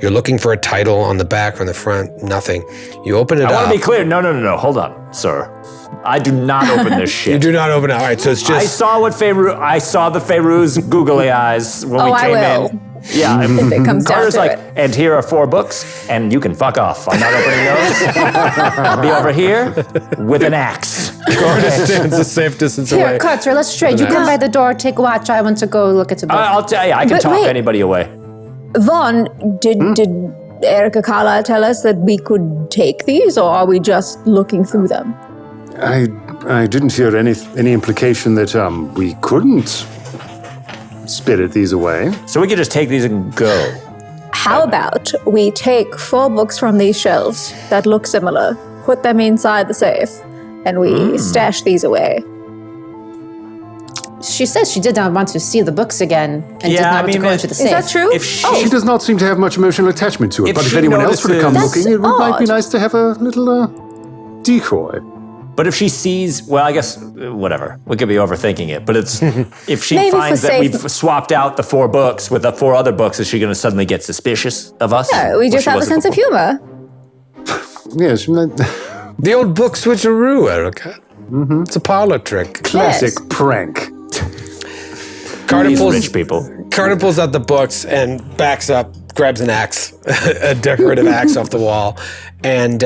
You're looking for a title on the back or on the front, nothing. You open it up. I want to be clear. No. Hold on, sir. I do not open this shit. You do not open it. All right, so it's just... I saw the Pharaoh's googly eyes when we came in. Yeah, if it comes down Carter's to like, it. and here are 4 books, and you can fuck off. I'm not opening those. I'll be over here with an axe. Carter stands a safe distance away. Here, Carter, let's trade. You come by the door, take a watch. I want to go look at the book. I'll tell you, I can But talk wait. anybody away. Vaughn, did Erica Carlisle tell us that we could take these, or are we just looking through them? I didn't hear any implication that we couldn't spirit these away. So we could just take these and go. How about we take 4 books from these shelves that look similar, put them inside the safe, and we stash these away? She says she did not want to see the books again and did Yeah, not I want to mean, go into the Is safe. that true? If she- She does not seem to have much emotional attachment to it, If but if she anyone else were to come notices- looking, it might be odd. nice to have a little decoy. But if she sees, well, I guess, whatever. We could be overthinking it. But it's if she Maybe for finds that safe- we've swapped out the 4 books with the 4 other books, is she going to suddenly get suspicious of us? No, we Or just she have a wasn't sense of before? humor. Yes, The old book switcheroo, Erica. It's a parlor trick. classic Yes. prank. Carter These pulls, rich people. Carter pulls out the books and backs up, grabs an axe, a decorative axe off the wall, and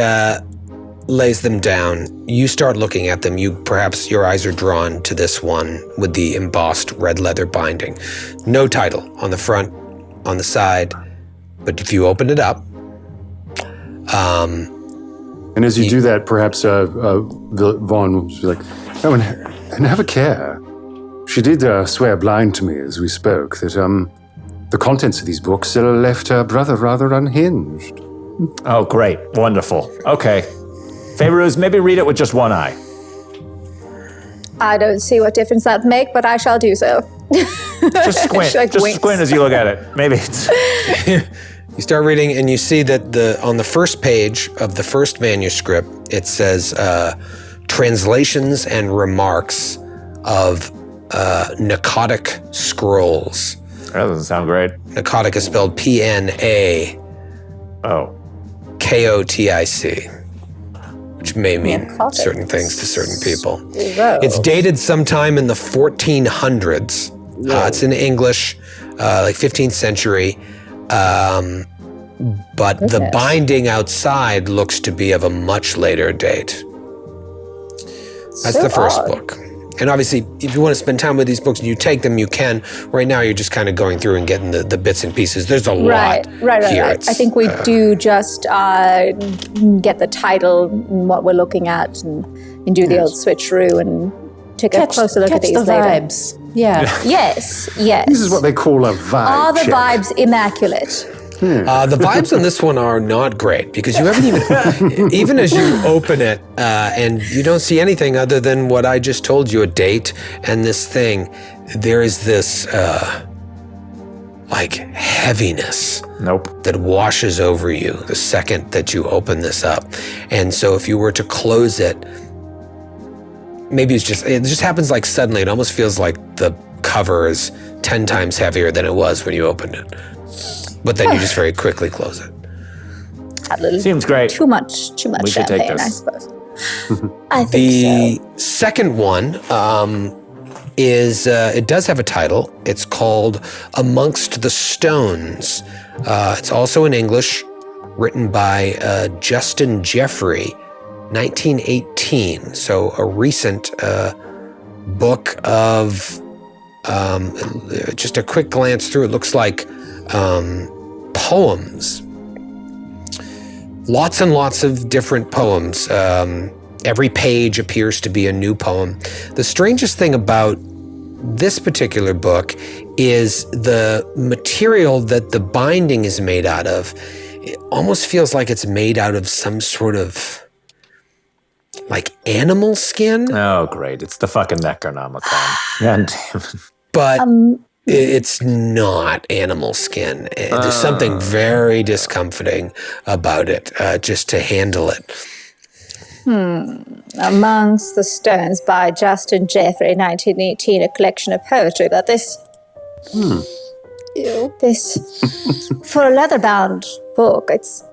lays them down. You start looking at them. Perhaps your eyes are drawn to this one with the embossed red leather binding. No title on the front, on the side, but if you open it up, And as you do that, perhaps Vaughn will be like, "Oh, and have a care. She did swear blind to me as we spoke that the contents of these books left her brother rather unhinged." Oh, great. Wonderful. Okay. Fairuz, maybe read it with just one eye. I don't see what difference that make, but I shall do so. Just squint. Like just winks. squint as you look at it. Maybe it's... you start reading and you see that on the first page of the first manuscript, it says translations and remarks of Narcotic Scrolls. That doesn't sound great. Narcotic is spelled P-N-A-K-O-T-I-C, Oh. which may mean Narcotics. certain things to certain people. Whoa. It's dated sometime in the 1400s. It's in English, like 15th century. But the Goodness. binding outside looks to be of a much later date. That's So the first odd. book. And obviously, if you want to spend time with these books and you take them, you can. Right now, you're just kind of going through and getting the bits and pieces. There's a lot here. Right. I think we do just get the title and what we're looking at and do the old switcheroo and take a closer look at catch these the later. vibes. Yeah. Yes. This is what they call a vibe Are the check. vibes immaculate? The vibes on this one are not great because you haven't even as you open it and you don't see anything other than what I just told you, a date and this thing. There is this like heaviness Nope. that washes over you the second that you open this up. And so if you were to close it, maybe it just happens like suddenly. It almost feels like the cover is 10 times heavier than it was when you opened it. But then you just very quickly close it. A little Seems great. too much We should take champagne, I this. suppose. I think The second one is, it does have a title. It's called Amongst the Stones. It's also in English, written by Justin Jeffrey, 1918. So a recent book of, just a quick glance through, it looks like poems. Lots and lots of different poems. Every page appears to be a new poem. The strangest thing about this particular book is the material that the binding is made out of. It almost feels like it's made out of some sort of like animal skin, Oh, great. It's the fucking Necronomicon. God damn it. but it's not animal skin. There's something very discomforting about it, just to handle it. Amongst the Stones by Justin Jeffrey, 1918, a collection of poetry. But this, for a leather-bound book, it's.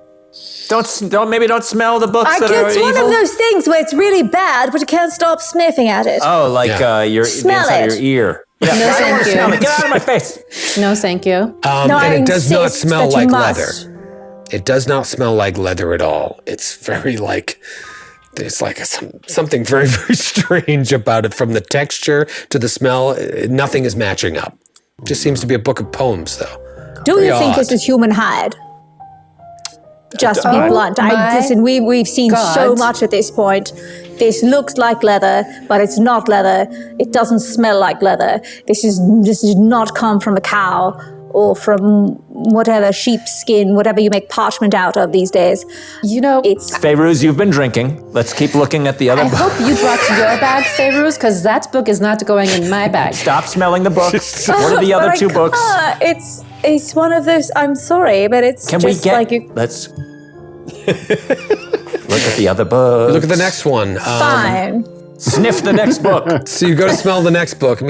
Don't smell the books that are It's evil. one of those things where it's really bad, but you can't stop sniffing at it. Oh, like the Smell inside it. of your ear. Yeah, No, I don't want thank to you. smell it. Get out of my face. No, thank you. And it does not insist smell that you like must. leather. It does not smell like leather at all. It's very there's something very, very strange about it. From the texture to the smell, nothing is matching up. Just seems to be a book of poems, though. Do Very you think odd. this is human hide? Just to be blunt, my listen. We've seen God. so much at this point. This looks like leather, but it's not leather. It doesn't smell like leather. This did not come from a cow or from whatever sheepskin, whatever you make parchment out of these days. It's Fairuz, you've been drinking. Let's keep looking at the other I book. hope you brought your bag, Fairuz, because that book is not going in my bag. Stop smelling the books. What are the other But I two books? can't. It's one of those. I'm sorry, but it's Can we just get... like you. Let's... Look at the other book. Look at the next one. Fine. Sniff the next book. So you go to smell the next book.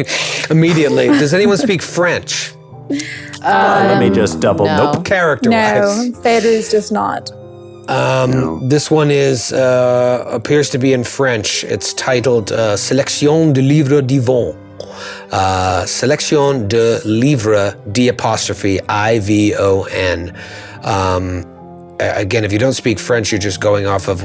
Immediately. Does anyone speak French? Let me just double... no. Nope. Character-wise. No, Fairuz does not. This one appears to be in French. It's titled Sélection de livres divins. Sélection de livres d'IVON. Again, if you don't speak French, you're just going off of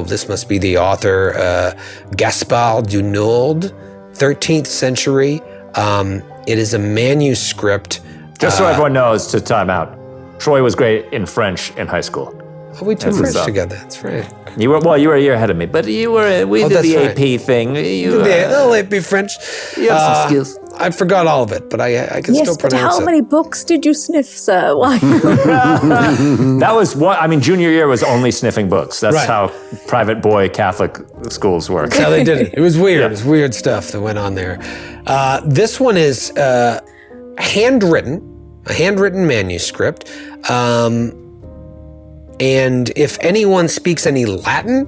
this must be the author, Gaspard du Nord, 13th century. It is a manuscript. Just so everyone knows, to time out, Troy was great in French in high school. We took That's French what's up. together. That's right. You were a year ahead of me, but we did that's the right. AP thing. You be French. have some skills. I forgot all of it, but I can still Yes, but pronounce how it. many books did you sniff, sir? Why? That was what, junior year was only sniffing books. That's Right. how private boy Catholic schools work. That's how they did it. It was weird. Yeah. It was weird stuff that went on there. This one is handwritten, a handwritten manuscript. And if anyone speaks any Latin,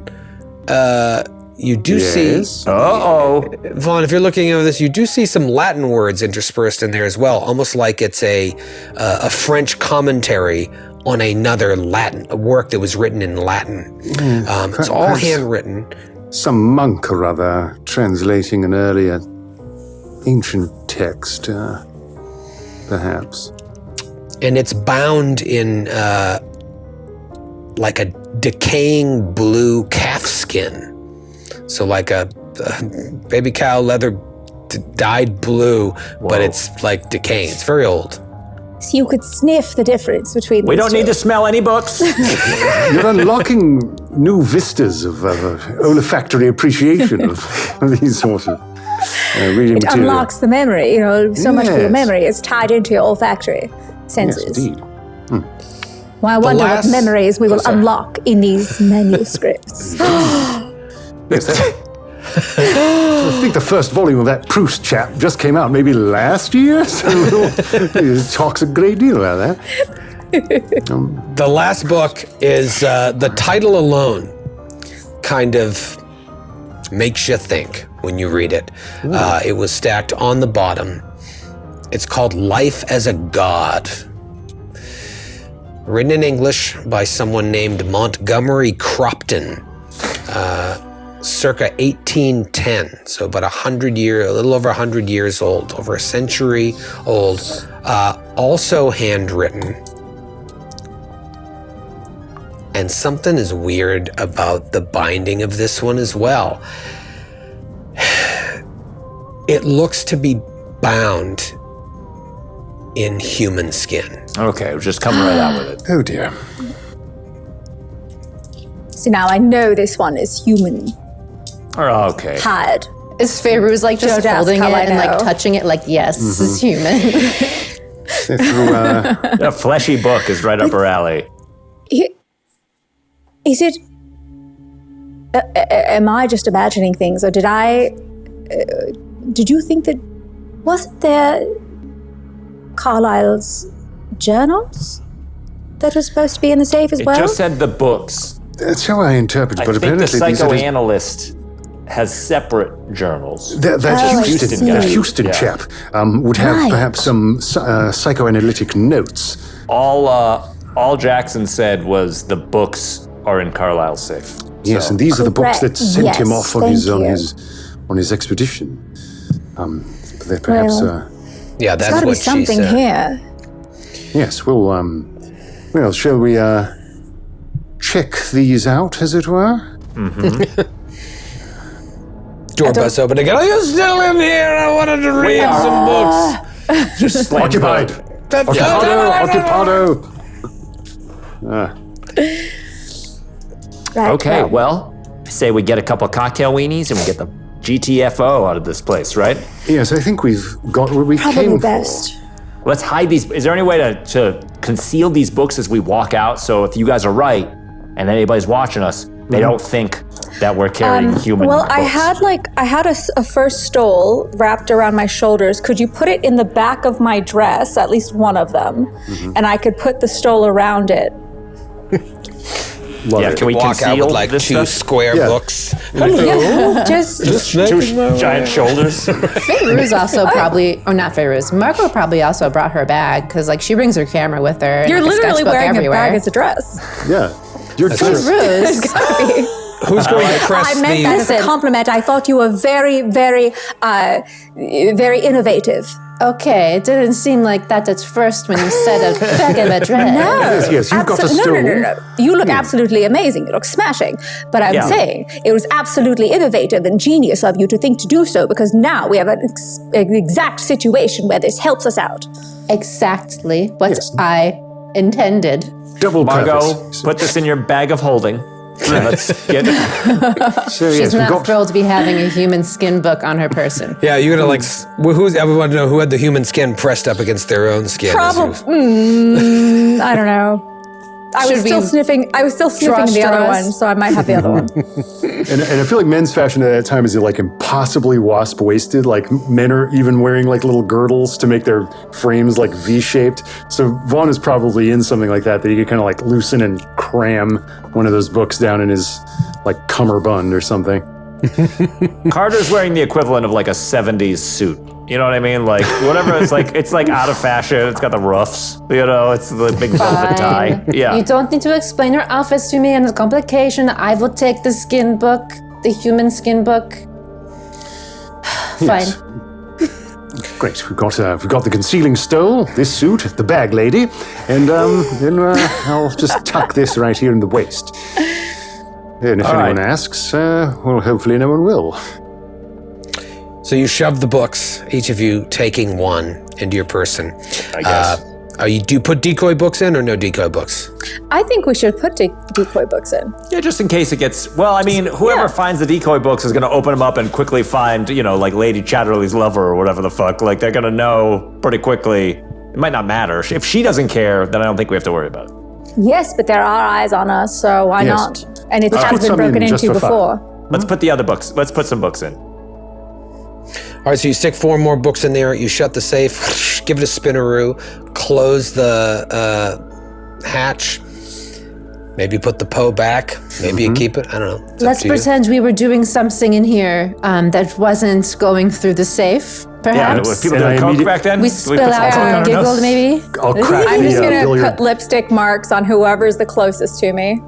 you do see... Uh-oh. Vaughn, if you're looking at this, you do see some Latin words interspersed in there as well, almost like it's a French commentary on another a work that was written in Latin. It's all perhaps handwritten. Some monk or other translating an earlier ancient text, perhaps. And it's bound in like a decaying blue calf skin. So like a baby cow leather dyed blue, but it's like decaying. It's very old. So you could sniff the difference between We these don't need two. to smell any books. You're unlocking new vistas of olfactory appreciation of these sorts of reading It material. unlocks the memory. So much of your Yes. memory is tied into your olfactory Yes, senses. indeed. Well, I wonder last- what memories we will sorry. unlock in these manuscripts. Yes, I think the first volume of that Proust chap just came out maybe last year, so it talks a great deal about that. The last book is the title alone kind of makes you think when you read it. It was stacked on the bottom. It's called Life as a God. Written in English by someone named Montgomery Cropton, circa 1810. So about a little over 100 years old, over a century old. Also handwritten. And something is weird about the binding of this one as well. It looks to be bound in human skin. Okay, just come right out with it. Oh dear. So now I know this one is human Okay. hide. Is Fairuz like just Don't ask holding it how I and like know. touching it like, yes, this is human? Through, A fleshy book is right up her alley. Is it? Am I just imagining things, or did I? Did you think that? Wasn't there Carlyle's journals that was supposed to be in the safe as It well? just said the books. That's how I interpret it, I but think the apparently these are psychoanalyst has separate journals. that Houston guy. the Houston Yeah. chap would have perhaps some psychoanalytic notes. All Jackson said was the books are in Carlisle's safe. Yes, So- and these are the books that Correct. sent him Yes, off on his expedition. But they're perhaps Yeah, that's There's got to be what she something said. here. yes. Well, shall we check these out, as it were? Door bus open again. Are you still in here? I wanted to read some books. Just slam Occupied. the- Occupado. Right. Okay, well, I say we get a couple cocktail weenies and we get the GTFO out of this place, right? Yes, I think we've got what we Probably came best. Let's hide these. Is there any way to conceal these books as we walk out? So if you guys are right and anybody's watching us, they don't think that we're carrying human Well, books. I had a first stole wrapped around my shoulders. Could you put it in the back of my dress, at least one of them, and I could put the stole around it? for. Yeah, can we Walk out conceal with like this two stuff? square Yeah. books. Just Two giant shoulders. Feyruz also probably, or not Feyruz, Marco probably also brought her bag because like she brings her camera with her. And, you're like, a literally sketchbook wearing everywhere. a bag as a dress. Yeah, you're just Feyruz. Who's going to press I meant that as a compliment. I thought you were very, very, very innovative. Okay, it didn't seem like that at first when you said a bag of a dress. yes. You've got a Absol- stone. No. You look absolutely amazing. You look smashing. But I'm Yeah. saying it was absolutely innovative and genius of you to think to do so because now we have an exact situation where this helps us out. Exactly what Yes. I intended. Double Margot, purpose. put this in your bag of holding. And let's get it. So, yes, She's we've not got thrilled to be having a human skin book on her person. Yeah, you're gonna like. Who's everyone to know who had the human skin pressed up against their own skin? Probably. I don't know. I was Should still we sniffing draw the other straws? one, so I might have the other one. And I feel like men's fashion at that time is like impossibly wasp waisted. Like men are even wearing like little girdles to make their frames like V-shaped. So Vaughn is probably in something like that he could kind of like loosen and cram one of those books down in his like cummerbund or something. Carter's wearing the equivalent of like a 70s suit. You know what I mean? Like whatever it's like out of fashion. It's got the ruffs. You know, it's the big velvet tie. Fine. Yeah. You don't need to explain your outfits to me and the complication. I will take the skin book, the human skin book. Fine. Yes. Great. We've got the concealing stole, this suit, the bag lady, and then I'll just tuck this right here in the waist. And if anyone asks, well, hopefully no one will. So you shove the books, each of you taking one into your person. I guess. Do you put decoy books in or no decoy books? I think we should put decoy books in. Yeah, just in case it gets. Well, I mean, whoever finds the decoy books is going to open them up and quickly find, like Lady Chatterley's lover or whatever the fuck. Like, they're going to know pretty quickly. It might not matter. If she doesn't care, then I don't think we have to worry about it. Yes, but there are eyes on us, so why Yes. not? And it Let's has put been some in broken just into for fun. before. Let's put the other books. Let's put some books in. All right, so you stick 4 more books in there. You shut the safe, give it a spinaroo, close the hatch. Maybe put the Poe back. Maybe you keep it. I don't know. It's up Let's to you. pretend we were doing something in here that wasn't going through the safe, Yeah, perhaps. was people And doing I coke immediate- back then? We Did spill put some out coke on and our giggled, nose? maybe? I'll crack I'm just the gonna billiard. put lipstick marks on whoever's the closest to me,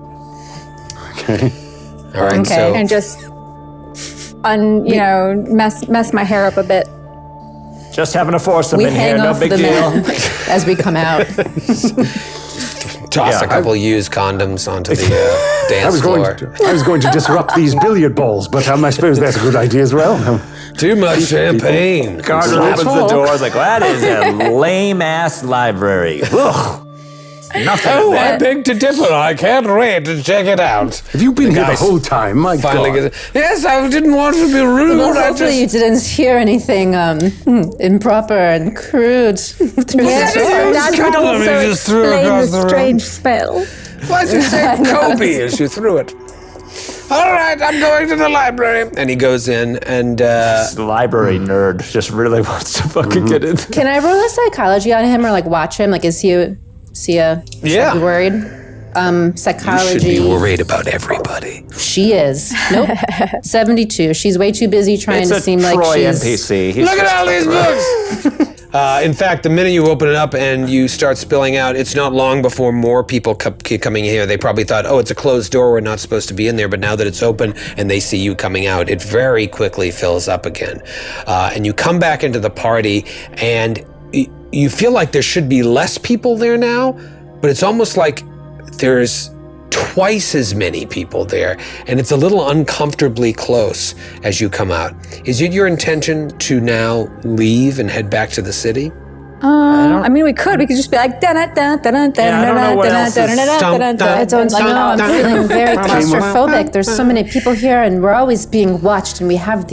Okay. All right, Okay. so and just mess my hair up a bit. Just having a foursome We in here, hang no off big the deal. men as we come out. toss Yeah. a couple used condoms onto the dance I was floor. going to disrupt these billiard balls, but I suppose that's a good idea as well. Too much champagne. Carter opens the door. It's like, well, that is a lame ass library. Ugh. Nothing. Oh, in I there. beg to differ. I can't wait to check it out. Have you been here the guys whole time? My Finally, God. yes, I didn't want to be rude. Well, I hopefully you just, didn't hear anything improper and crude through the door. That would couple of also me just threw explain across the the room. strange spell. why'd you say Kobe as you threw it? All right, I'm going to the library. And he goes in and This library nerd just really wants to fucking get in. Can I roll a psychology on him or like watch him? Like, is he Yeah. worried? psychology. You should be worried about everybody. She is. Nope. 72. She's way too busy trying to seem like she's... NPC. Look at all these books! In fact, the minute you open it up and you start spilling out, it's not long before more people keep coming here. They probably thought, oh, it's a closed door, we're not supposed to be in there. But now that it's open and they see you coming out, it very quickly fills up again. And you come back into the party and you feel like there should be less people there now, but it's almost like there's twice as many people there, and it's a little uncomfortably close as you come out. Is it your intention to now leave and head back to the city? I mean, we could just be like, I don't know what else is- I don't know. I'm feeling very claustrophobic. There's so many people here, and we're always being watched, and we have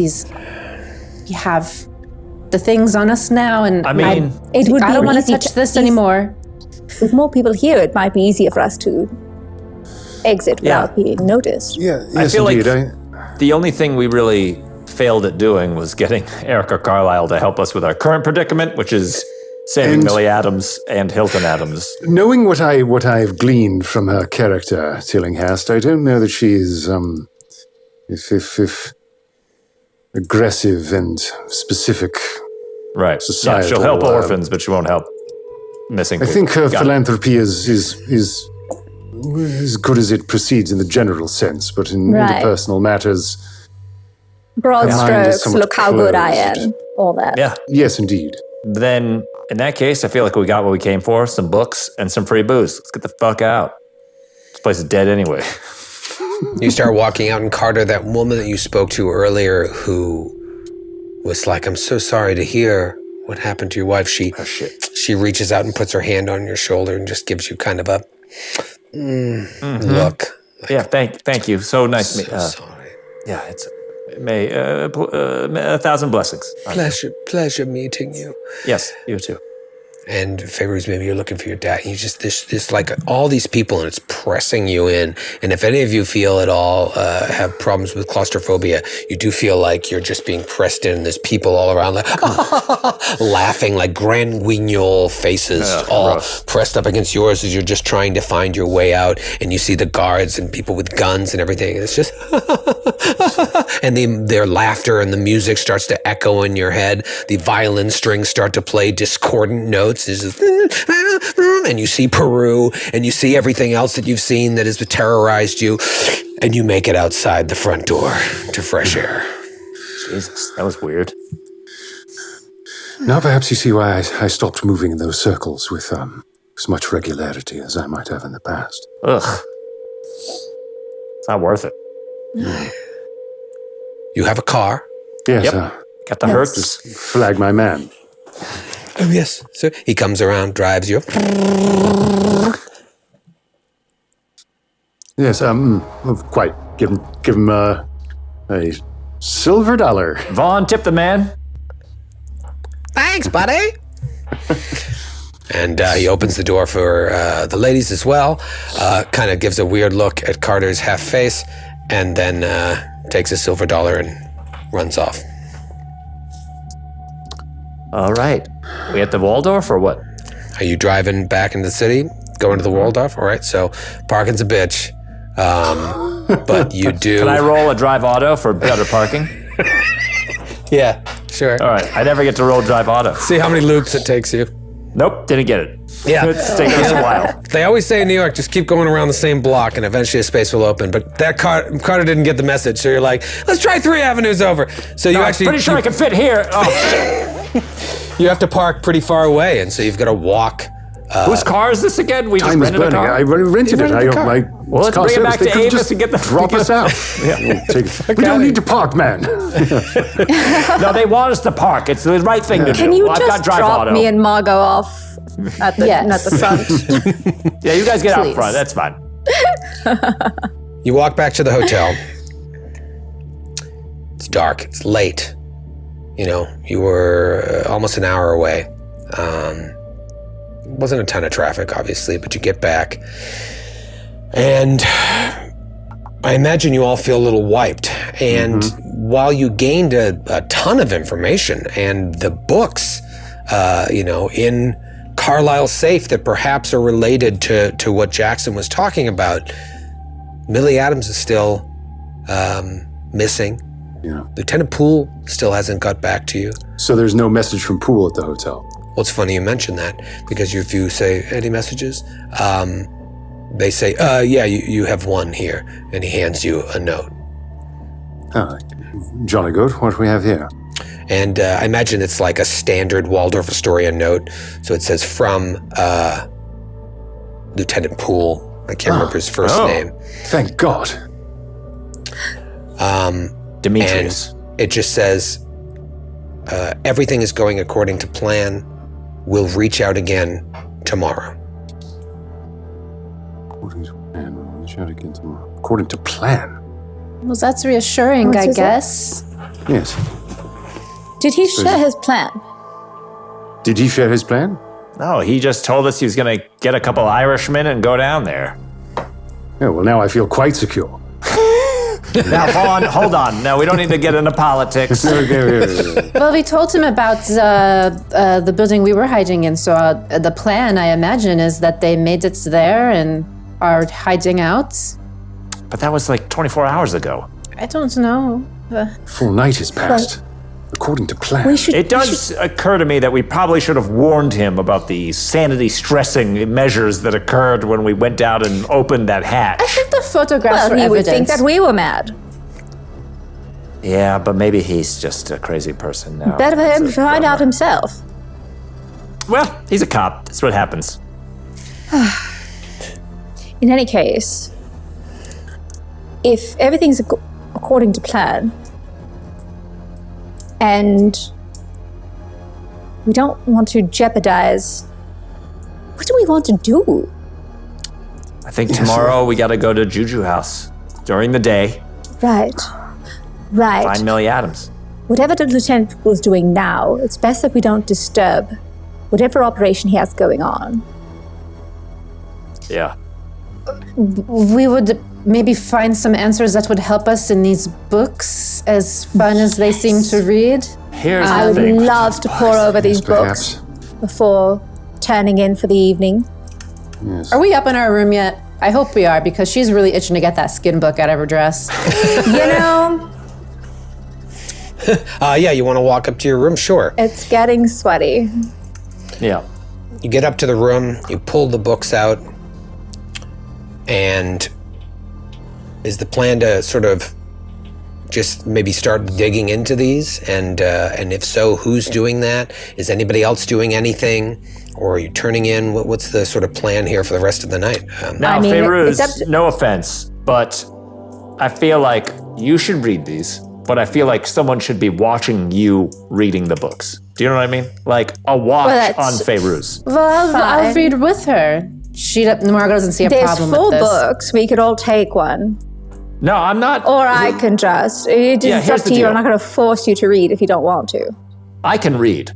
the things on us now, and I mean, It would I be don't want to easy touch this anymore. With more people here, it might be easier for us to exit without being noticed. Yeah, I yes, feel indeed. like the only thing we really failed at doing was getting Erica Carlisle to help us with our current predicament, which is saving And- Millie Adams and Hilton Adams. Knowing what I've gleaned from her character, Tillinghast, I don't know that she's if aggressive and specific. Right. Yeah, Societal, she'll help orphans, but she won't help missing I people. think her Got it. philanthropy is as good as it proceeds in the general sense, but in Right. interpersonal matters, Broad Her mind is strokes, somewhat look how good I closed. am, all that. Yeah. yes, indeed. Then in that case, I feel like we got what we came for, some books and some free booze. Let's get the fuck out. This place is dead anyway. You start walking out, and Carter, that woman that you spoke to earlier who was like, I'm so sorry to hear what happened to your wife. She reaches out and puts her hand on your shoulder and just gives you kind of a look. Yeah, thank you. So nice to meet Sorry. Yeah, it's may 1,000 blessings. Pleasure meeting you. Yes, you too. And Fairuz, maybe you're looking for your dad. You just this like all these people, and it's pressing you in. And if any of you feel at all have problems with claustrophobia, you do feel like you're just being pressed in. And there's people all around, like laughing, like grand guignol faces, all gross. pressed up against yours as you're just trying to find your way out. And you see the guards and people with guns and everything. It's just and their laughter and the music starts to echo in your head. The violin strings start to play discordant notes. It's just, and you see Peru, and you see everything else that you've seen that has terrorized you, and you make it outside the front door to fresh air. Jesus, that was weird. Now perhaps you see why I stopped moving in those circles with as much regularity as I might have in the past. Ugh. It's not worth it. You have a car. Yes, Yep. Got the hurts. flag my man. Oh, yes. So he comes around, drives you. Yes, quite. Give him a silver dollar. Vaughn, tip the man. Thanks, buddy. And he opens the door for the ladies as well, kind of gives a weird look at Carter's half face, and then takes a silver dollar and runs off. All right. We at the Waldorf or what? Are you driving back into the city? Going to the Waldorf? All right, so parking's a bitch. But you do... Can I roll a drive auto for better parking? Yeah, sure. All right. I never get to roll drive auto. See how many loops it takes you. Nope, didn't get it. Yeah. It's taking us a while. They always say in New York, just keep going around the same block and eventually a space will open. But that Carter didn't get the message. So you're like, let's try 3 avenues over. So you No, actually... I'm pretty sure I can fit here. Oh, You have to park pretty far away, and so you've got to walk. whose car is this again? We just Time is rented a burning. car? I rented it. rented the car. Well, let's bring it back to They could Amos just and get the drop us out. We don't need to park, man. No, they want us to park. It's the right thing to do. Can you Well, I've got just drive drop auto. me and Margot off at the front? Yeah, you guys get out Please. front. That's fine. You walk back to the hotel. It's dark. It's late. You know, you were almost an hour away. Wasn't a ton of traffic, obviously, but you get back. And I imagine you all feel a little wiped. And while you gained a ton of information and the books, in Carlisle safe that perhaps are related to what Jackson was talking about. Millie Adams is still missing. Yeah. Lieutenant Poole still hasn't got back to you. So there's no message from Poole at the hotel. Well, it's funny you mention that, because if you say, any messages? They say, yeah, you have one here. And he hands you a note. Jolly good. What do we have here? And I imagine it's like a standard Waldorf Astoria note. So it says from Lieutenant Poole. I can't remember his first name. Thank God. Demetrius. And it just says, everything is going according to plan. We'll reach out again tomorrow. According to plan. We'll reach out again tomorrow. According to plan? Well, that's reassuring, I guess. Yes. Did he share his plan? Did he share his plan? No, he just told us he was going to get a couple Irishmen and go down there. Yeah, well, now I feel quite secure. Now, Vaughn, hold on. No, we don't need to get into politics. Well, we told him about the building we were hiding in, so the plan, I imagine, is that they made it there and are hiding out. But that was like 24 hours ago. I don't know. Full night has passed. According to plan. It does occur to me that we probably should have warned him about the sanity-stressing measures that occurred when we went down and opened that hatch. I think the photographs were He would evidence. think that we were mad. Yeah, but maybe he's just a crazy person now. Better for him to That's a find out bummer. himself. Well, he's a cop. That's what happens. In any case, if everything's according to plan, and we don't want to jeopardize, what do we want to do? I think tomorrow we got to go to Juju House during the day. Right. Find Millie Adams. Whatever the lieutenant was doing now, it's best that we don't disturb whatever operation he has going on. Yeah. We would maybe find some answers that would help us in these books, as fun as they seem to read. Here's I the would thing. love to pour over these books before turning in for the evening. Yes. Are we up in our room yet? I hope we are, because she's really itching to get that skin book out of her dress. You know, Yeah, you want to walk up to your room? Sure. it's getting sweaty. Yeah. You get up to the room, you pull the books out, and is the plan to sort of just maybe start digging into these? And if so, who's doing that? Is anybody else doing anything? Or are you turning in? What's the sort of plan here for the rest of the night? Now, I mean, Fairuz, no offense, but I feel like you should read these, but I feel like someone should be watching you reading the books. Do you know what I mean? Like a watch on Fairuz. Well, I'll Fine. read with her. Margot doesn't see a There's problem 4 with this. books. We could all take one. No, I'm not. Or I can just. It's Yeah, up here's to the you. deal. I'm not going to force you to read if you don't want to. I can read,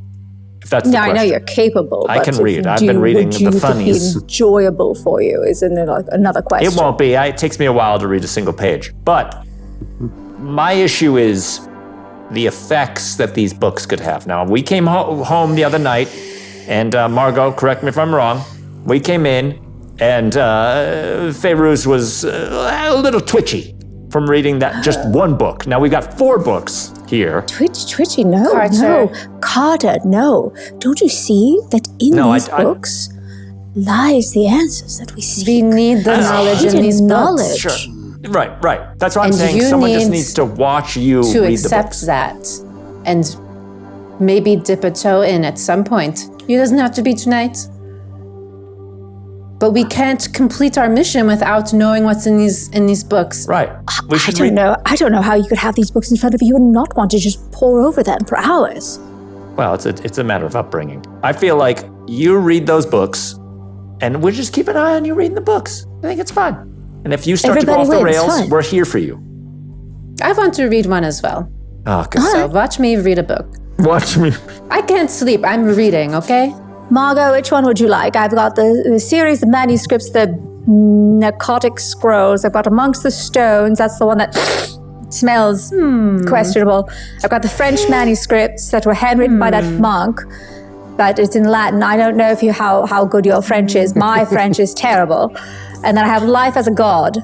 if that's the No, I question. know you're capable. I but can to read. I've do- been reading would the you think funnies. Enjoyable for you is another question. It won't be. It takes me a while to read a single page. But my issue is the effects that these books could have. Now, we came home the other night, and Margot, correct me if I'm wrong, we came in, and Fairuz was a little twitchy from reading that just one book. Now, we got 4 books here. Twitchy, no, Carter. no. Carter, no. Don't you see that in No, these I- books lies the answers that we seek? We need the knowledge in hidden these knowledge. books. Sure. Right. That's why I'm And saying you someone just need needs to watch you To read the accept books. that and maybe dip a toe in at some point. It doesn't have to be tonight. But we can't complete our mission without knowing what's in these books. Right. We I should don't read. know. I don't know how you could have these books in front of you and not want to just pour over them for hours. Well, it's a matter of upbringing. I feel like you read those books, and we'll just keep an eye on you reading the books. I think it's fine. And if you start to go off Everybody the wins, rails, fine. we're here for you. I want to read one as well. Oh, good. So watch me read a book. Watch me. I can't sleep. I'm reading, okay? Margot, which one would you like? I've got the series of manuscripts, the narcotic scrolls. I've got Amongst the Stones. That's the one that smells questionable. I've got the French manuscripts that were handwritten by that monk. but it's in Latin. I don't know how good your French is. My French is terrible. And then I have Life as a God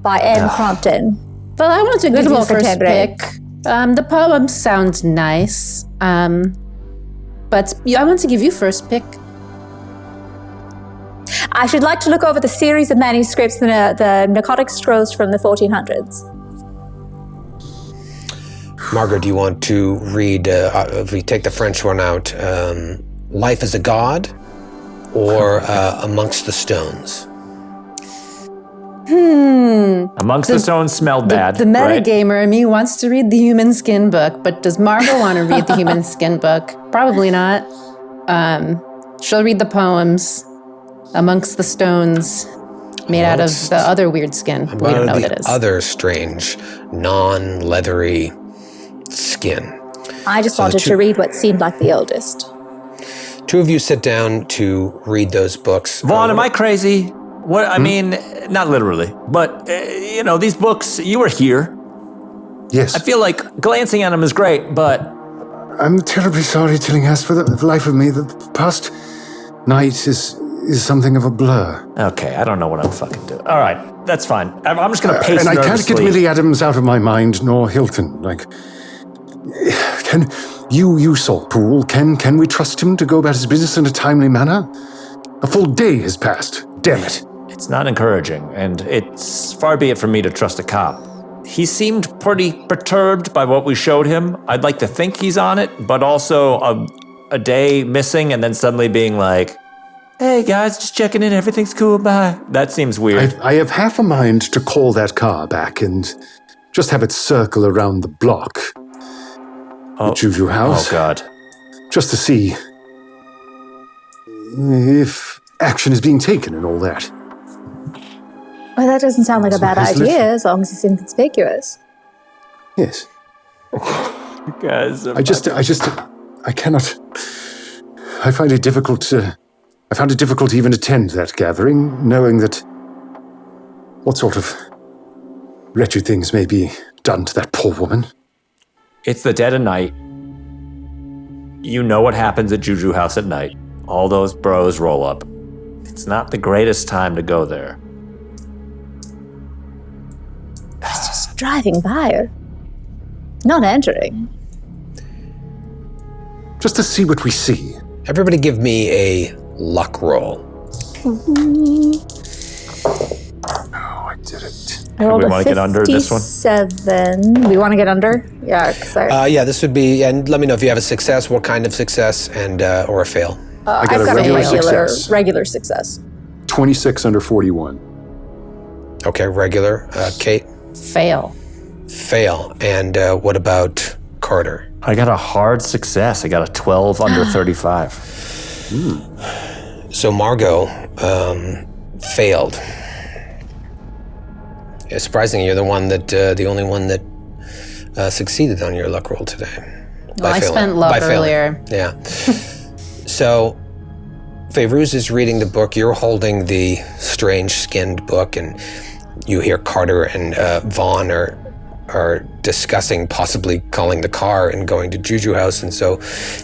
by Anne Crompton. Well, I want to give you more first contemporary. pick. The poem sounds nice, but I want to give you first pick. I should like to look over the series of manuscripts, the narcotic scrolls from the 1400s. Margot, do you want to read, if we take the French one out, Life as a God or Amongst the Stones? Amongst the Stones smelled bad. The metagamer in me wants to read the Human Skin book, but does Margot want to read the Human Skin book? Probably not. She'll read the poems Amongst the Stones, made out of the other weird skin. We don't know what it is. Other strange, non-leathery skin. I just wanted to read what seemed like the oldest. Two of you sit down to read those books. Vaughn, am I crazy? What I mean, not literally, but these books. You were here. Yes. I feel like glancing at them is great, but I'm terribly sorry, Tillinghast, for the life of me. The past night is something of a blur. okay, I don't know what I'm fucking doing. All right, that's fine. I'm just gonna pace And I can't nervously. get Millie Adams out of my mind, nor Hilton. Can you saw Poole? Can we trust him to go about his business in a timely manner? A full day has passed. Damn it. It's not encouraging, and it's far be it from me to trust a cop. He seemed pretty perturbed by what we showed him. I'd like to think he's on it, but also a day missing and then suddenly being like, hey guys, just checking in, everything's cool, bye. That seems weird. I have half a mind to call that car back and just have it circle around the block. The Juju house. Oh God. Just to see if action is being taken and all that. Well, that doesn't sound like a bad Isn't it? idea, as long as it's inconspicuous. Yes. Guys, I cannot. I find it difficult to. I found it difficult to even attend that gathering, knowing that what sort of wretched things may be done to that poor woman. It's the dead of night. You know what happens at Juju House at night. All those bros roll up. It's not the greatest time to go there. It's just driving by her. Not entering. Just to see what we see. Everybody give me a luck roll. Oh, I did it. I rolled we a wanna get under this one? 57. We want to get under? Yeah, because Yeah, this would be, and let me know if you have a success, what kind of success, and or a fail. I got I've a got regular a success. regular success. 26 under 41. Okay, regular. Kate? Fail. Fail. And what about Carter? I got a hard success. I got a 12 under 35. So Margot failed. Yeah, surprisingly, you're the only one that succeeded on your luck roll today. Well, I spent luck earlier. Yeah. So Fairuz is reading the book. You're holding the strange skinned book, and you hear Carter and Vaughn are discussing possibly calling the car and going to Juju House, and so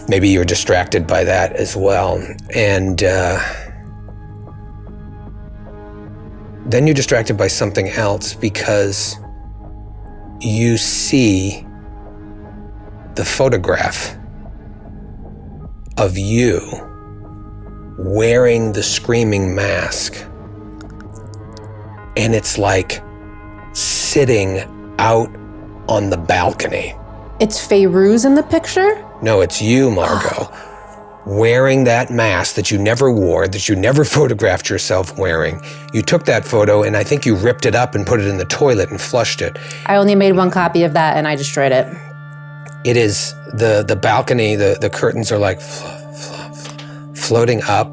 maybe you're distracted by that as well. And then you're distracted by something else because you see the photograph of you wearing the screaming mask, and it's like sitting out on the balcony. It's Fairuz in the picture? No, it's you, Margot, wearing that mask that you never wore, that you never photographed yourself wearing. You took that photo, and I think you ripped it up and put it in the toilet and flushed it. I only made one copy of that and I destroyed it. It is the balcony, the curtains are like floating up,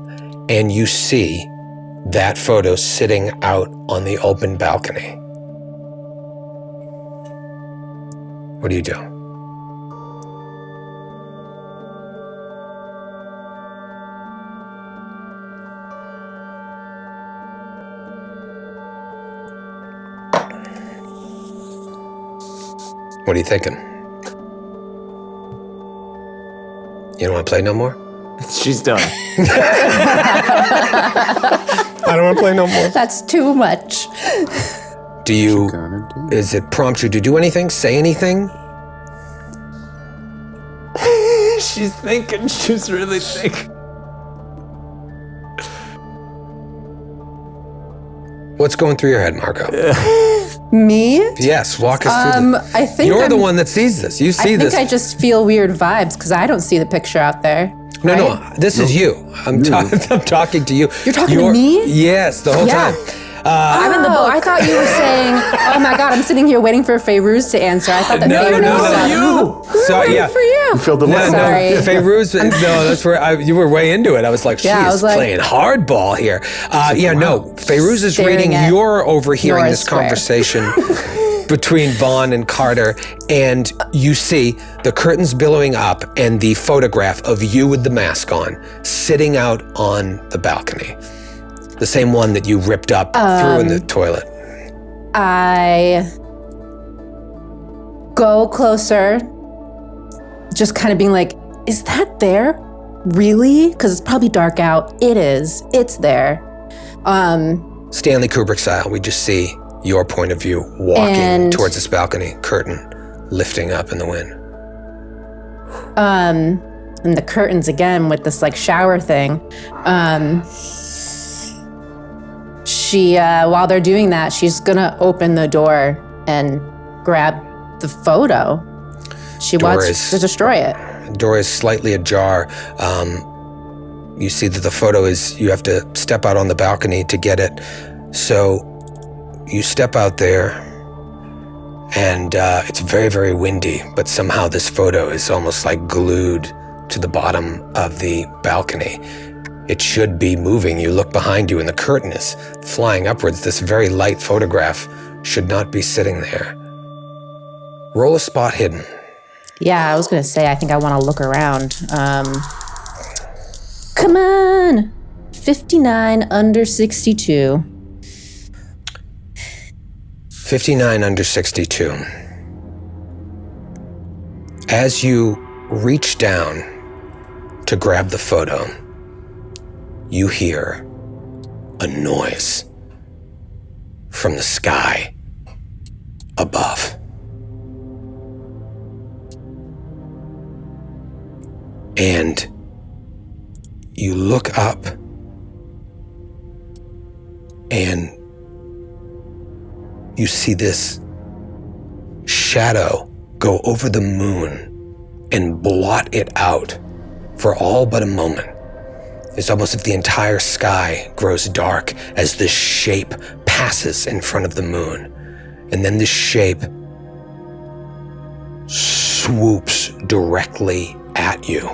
and you see that photo sitting out on the open balcony. What do you do? What are you thinking? You don't want to play no more? She's done. I don't want to play no more. That's too much. Is it prompt you to do anything? Say anything? She's thinking. She's really thinking. What's going through your head, Marco? Me? Yes, walk us through this. I think You're the one that sees this. You see this. I think I just feel weird vibes because I don't see the picture out there. No, this is you. I'm talking to you. You're talking to me? Yes, the whole time. I'm in the book. I thought you were saying, oh my God, I'm sitting here waiting for Fairuz to answer. I thought that Fairuz So, yeah. for you. You filled the No, Sorry. Fairuz, that's where you were way into it. I was like, she Yeah, I is was like- playing hardball here. Fairuz is Staring reading. at You're overhearing Nora's this square. conversation between Vaughn and Carter, and you see the curtains billowing up and the photograph of you with the mask on, sitting out on the balcony. The same one that you ripped up threw in the toilet. I go closer, just kind of being like, is that there? Really? Because it's probably dark out. It is. It's there. Stanley Kubrick style, we just see your point of view walking And- towards this balcony, curtain lifting up in the wind. And the curtains again with this like shower thing. She, while they're doing that, she's gonna open the door and grab the photo. She wants to destroy it. The door is slightly ajar. You see that the photo is, you have to step out on the balcony to get it. So you step out there and it's very, very windy, but somehow this photo is almost like glued to the bottom of the balcony. It should be moving. You look behind you and the curtain is flying upwards. This very light photograph should not be sitting there. Roll a spot hidden. Yeah, I was gonna say, I think I wanna look around. Come on! 59 under 62. 59 under 62. As you reach down to grab the photo, you hear a noise from the sky above. And you look up and you see this shadow go over the moon and blot it out for all but a moment. It's almost as if the entire sky grows dark as this shape passes in front of the moon. And then this shape swoops directly at you.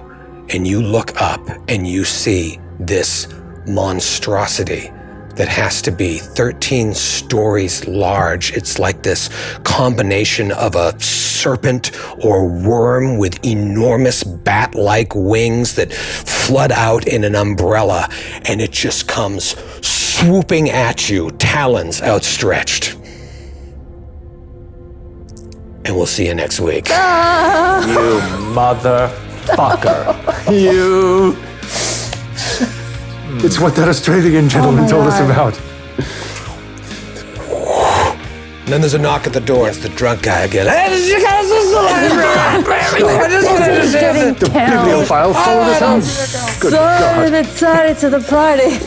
And you look up and you see this monstrosity that has to be 13 stories large. It's like this combination of a serpent or worm with enormous bat-like wings that flood out in an umbrella, and it just comes swooping at you, talons outstretched. And we'll see you next week. You motherfucker. You. It's what that Australian gentleman told us about. And then there's a knock at the door. It's the drunk guy again. Hey, did you guys listen to the library? I just wanted to say The bibliophile followed us out. Good God. Excited to the party.